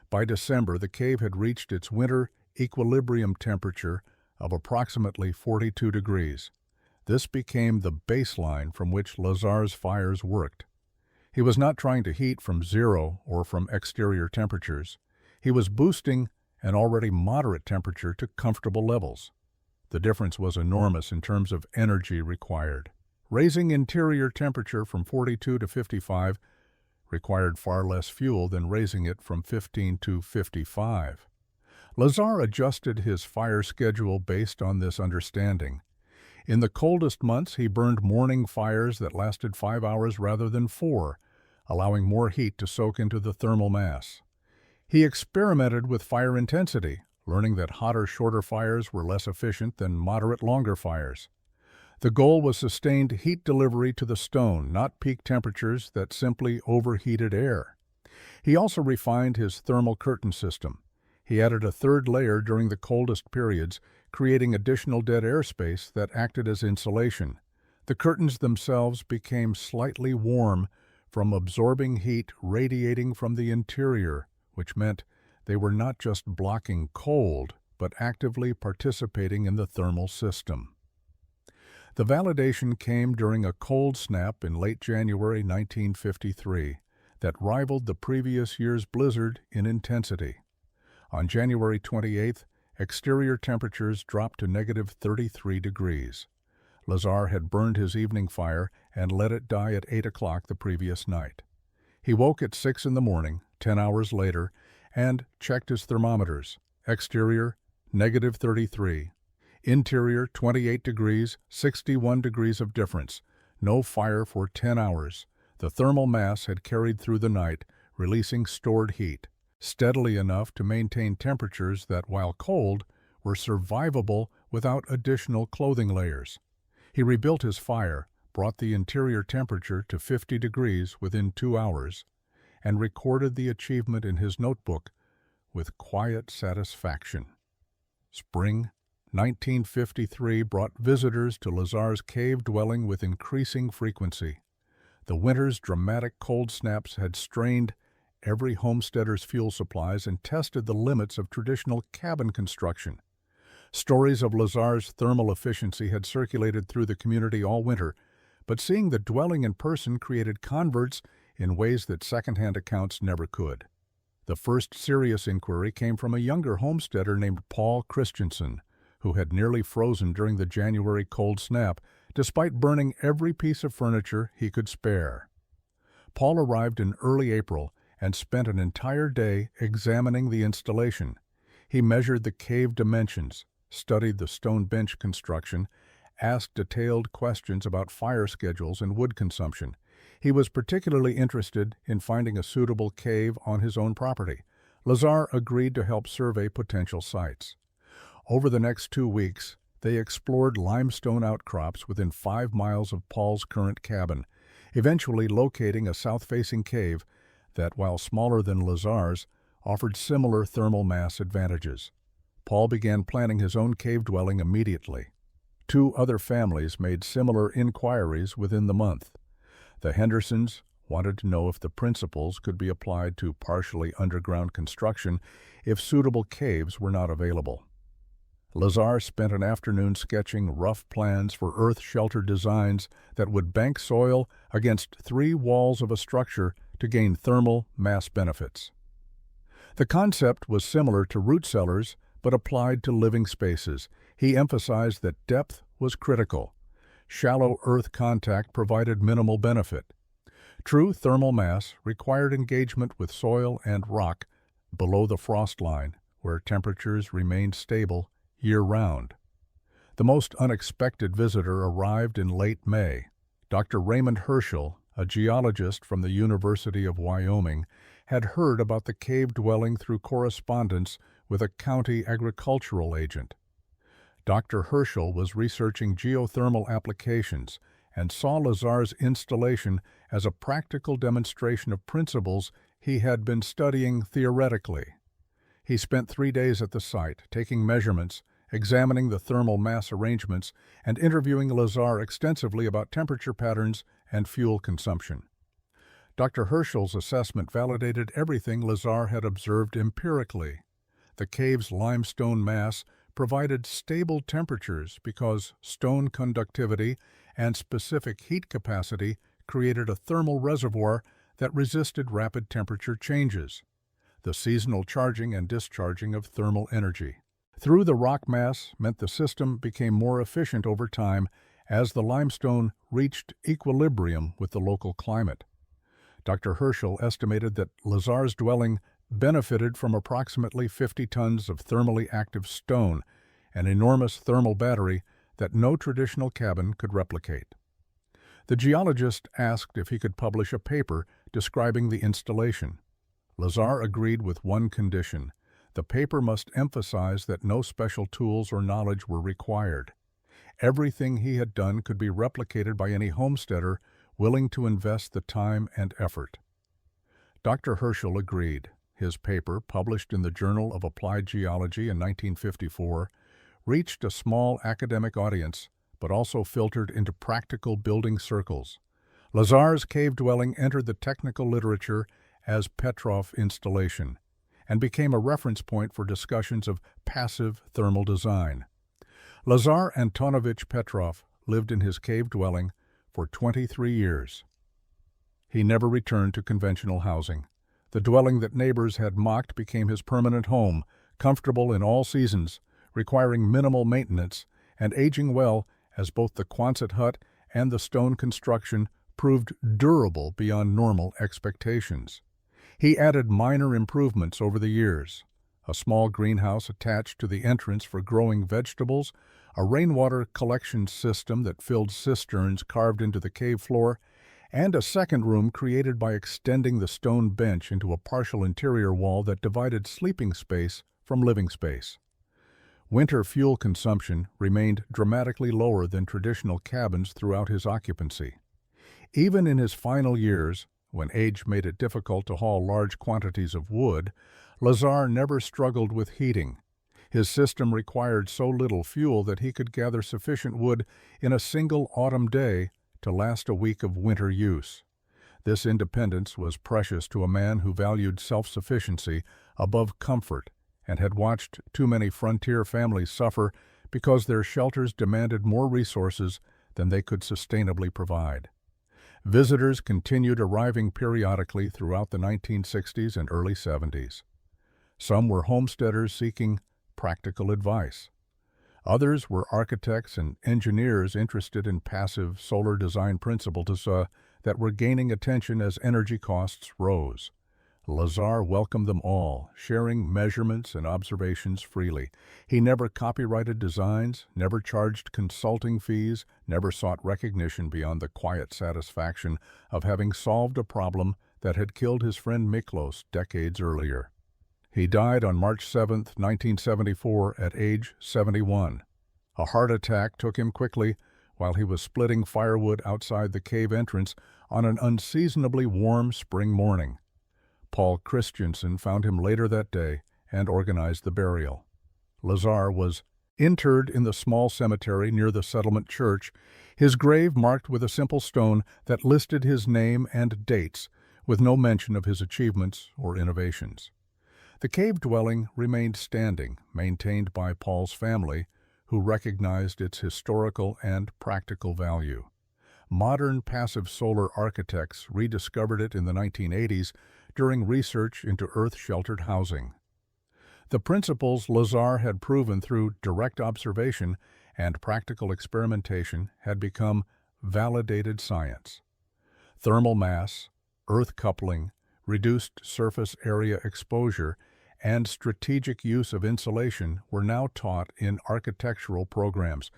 By December, the cave had reached its winter equilibrium temperature of approximately 42 degrees. This became the baseline from which Lazar's fires worked. He was not trying to heat from zero or from exterior temperatures. He was boosting an already moderate temperature to comfortable levels. The difference was enormous in terms of energy required. Raising interior temperature from 42 to 55 required far less fuel than raising it from 15 to 55. Lazar adjusted his fire schedule based on this understanding. In the coldest months, he burned morning fires that lasted 5 hours rather than 4, allowing more heat to soak into the thermal mass. He experimented with fire intensity, learning that hotter, shorter fires were less efficient than moderate, longer fires. The goal was sustained heat delivery to the stone, not peak temperatures that simply overheated air. He also refined his thermal curtain system. He added a third layer during the coldest periods, creating additional dead airspace that acted as insulation. The curtains themselves became slightly warm from absorbing heat radiating from the interior, which meant they were not just blocking cold, but actively participating in the thermal system. The validation came during a cold snap in late January 1953 that rivaled the previous year's blizzard in intensity. On January 28th, exterior temperatures dropped to negative 33 degrees. Lazar had burned his evening fire and let it die at 8 o'clock the previous night. He woke at 6 in the morning, 10 hours later, and checked his thermometers. Exterior, negative 33. Interior, 28 degrees, 61 degrees of difference. No fire for 10 hours. The thermal mass had carried through the night, releasing stored heat, steadily enough to maintain temperatures that, while cold, were survivable without additional clothing layers. He rebuilt his fire, brought the interior temperature to 50 degrees within 2 hours, and recorded the achievement in his notebook with quiet satisfaction. Spring 1953 brought visitors to Lazar's cave dwelling with increasing frequency. The winter's dramatic cold snaps had strained every homesteader's fuel supplies and tested the limits of traditional cabin construction. Stories of Lazar's thermal efficiency had circulated through the community all winter, but seeing the dwelling in person created converts in ways that secondhand accounts never could. The first serious inquiry came from a younger homesteader named Paul Christensen, who had nearly frozen during the January cold snap, despite burning every piece of furniture he could spare. Paul arrived in early April and spent an entire day examining the installation. He measured the cave dimensions, studied the stone bench construction, asked detailed questions about fire schedules and wood consumption. He was particularly interested in finding a suitable cave on his own property. Lazar agreed to help survey potential sites. Over the next 2 weeks, they explored limestone outcrops within 5 miles of Paul's current cabin, eventually locating a south-facing cave that, while smaller than Lazar's, offered similar thermal mass advantages. Paul began planning his own cave dwelling immediately. 2 other families made similar inquiries within the month. The Hendersons wanted to know if the principles could be applied to partially underground construction if suitable caves were not available. Lazar spent an afternoon sketching rough plans for earth shelter designs that would bank soil against 3 walls of a structure to gain thermal mass benefits. The concept was similar to root cellars, but applied to living spaces. He emphasized that depth was critical. Shallow earth contact provided minimal benefit. True thermal mass required engagement with soil and rock below the frost line, where temperatures remained stable year-round. The most unexpected visitor arrived in late May. Dr. Raymond Herschel, a geologist from the University of Wyoming, had heard about the cave dwelling through correspondence with a county agricultural agent. Dr. Herschel was researching geothermal applications and saw Lazar's installation as a practical demonstration of principles he had been studying theoretically. He spent 3 days at the site, taking measurements examining the thermal mass arrangements and interviewing Lazar extensively about temperature patterns and fuel consumption. Dr. Herschel's assessment validated everything Lazar had observed empirically. The cave's limestone mass provided stable temperatures because stone conductivity and specific heat capacity created a thermal reservoir that resisted rapid temperature changes, the seasonal charging and discharging of thermal energy. Through the rock mass meant the system became more efficient over time as the limestone reached equilibrium with the local climate. Dr. Herschel estimated that Lazar's dwelling benefited from approximately 50 tons of thermally active stone, an enormous thermal battery that no traditional cabin could replicate. The geologist asked if he could publish a paper describing the installation. Lazar agreed with one condition: the paper must emphasize that no special tools or knowledge were required. Everything he had done could be replicated by any homesteader willing to invest the time and effort. Dr. Herschel agreed. His paper, published in the Journal of Applied Geology in 1954, reached a small academic audience, but also filtered into practical building circles. Lazar's cave dwelling entered the technical literature as Petrov installation and became a reference point for discussions of passive thermal design. Lazar Antonovich Petrov lived in his cave dwelling for 23 years. He never returned to conventional housing. The dwelling that neighbors had mocked became his permanent home, comfortable in all seasons, requiring minimal maintenance, and aging well as both the Quonset hut and the stone construction proved durable beyond normal expectations. He added minor improvements over the years: a small greenhouse attached to the entrance for growing vegetables, a rainwater collection system that filled cisterns carved into the cave floor, and a second room created by extending the stone bench into a partial interior wall that divided sleeping space from living space. Winter fuel consumption remained dramatically lower than traditional cabins throughout his occupancy. Even in his final years, when age made it difficult to haul large quantities of wood, Lazar never struggled with heating. His system required so little fuel that he could gather sufficient wood in a single autumn day to last a week of winter use. This independence was precious to a man who valued self-sufficiency above comfort and had watched too many frontier families suffer because their shelters demanded more resources than they could sustainably provide. Visitors continued arriving periodically throughout the 1960s and early 70s. Some were homesteaders seeking practical advice. Others were architects and engineers interested in passive solar design principles that were gaining attention as energy costs rose. Lazar welcomed them all, sharing measurements and observations freely. He never copyrighted designs, never charged consulting fees, never sought recognition beyond the quiet satisfaction of having solved a problem that had killed his friend Miklos decades earlier. He died on March 7, 1974, at age 71. A heart attack took him quickly while he was splitting firewood outside the cave entrance on an unseasonably warm spring morning. Paul Christensen found him later that day and organized the burial. Lazar was interred in the small cemetery near the settlement church, his grave marked with a simple stone that listed his name and dates, with no mention of his achievements or innovations. The cave dwelling remained standing, maintained by Paul's family, who recognized its historical and practical value. Modern passive solar architects rediscovered it in the 1980s during research into earth-sheltered housing. The principles Lazar had proven through direct observation and practical experimentation had become validated science. Thermal mass, earth coupling, reduced surface area exposure, and strategic use of insulation were now taught in architectural programs,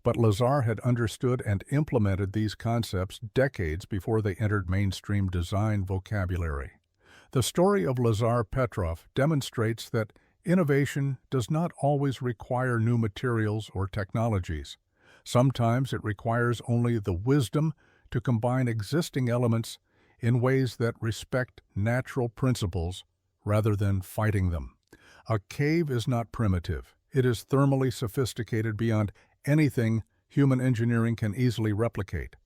but Lazar had understood and implemented these concepts decades before they entered mainstream design vocabulary. The story of Lazar Petrov demonstrates that innovation does not always require new materials or technologies. Sometimes it requires only the wisdom to combine existing elements in ways that respect natural principles rather than fighting them. A cave is not primitive. It is thermally sophisticated beyond anything human engineering can easily replicate.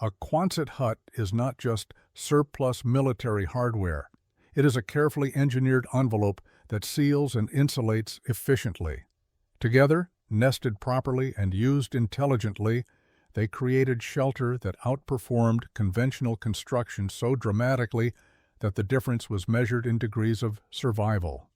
A Quonset hut is not just surplus military hardware. It is a carefully engineered envelope that seals and insulates efficiently. Together, nested properly and used intelligently, they created shelter that outperformed conventional construction so dramatically that the difference was measured in degrees of survival.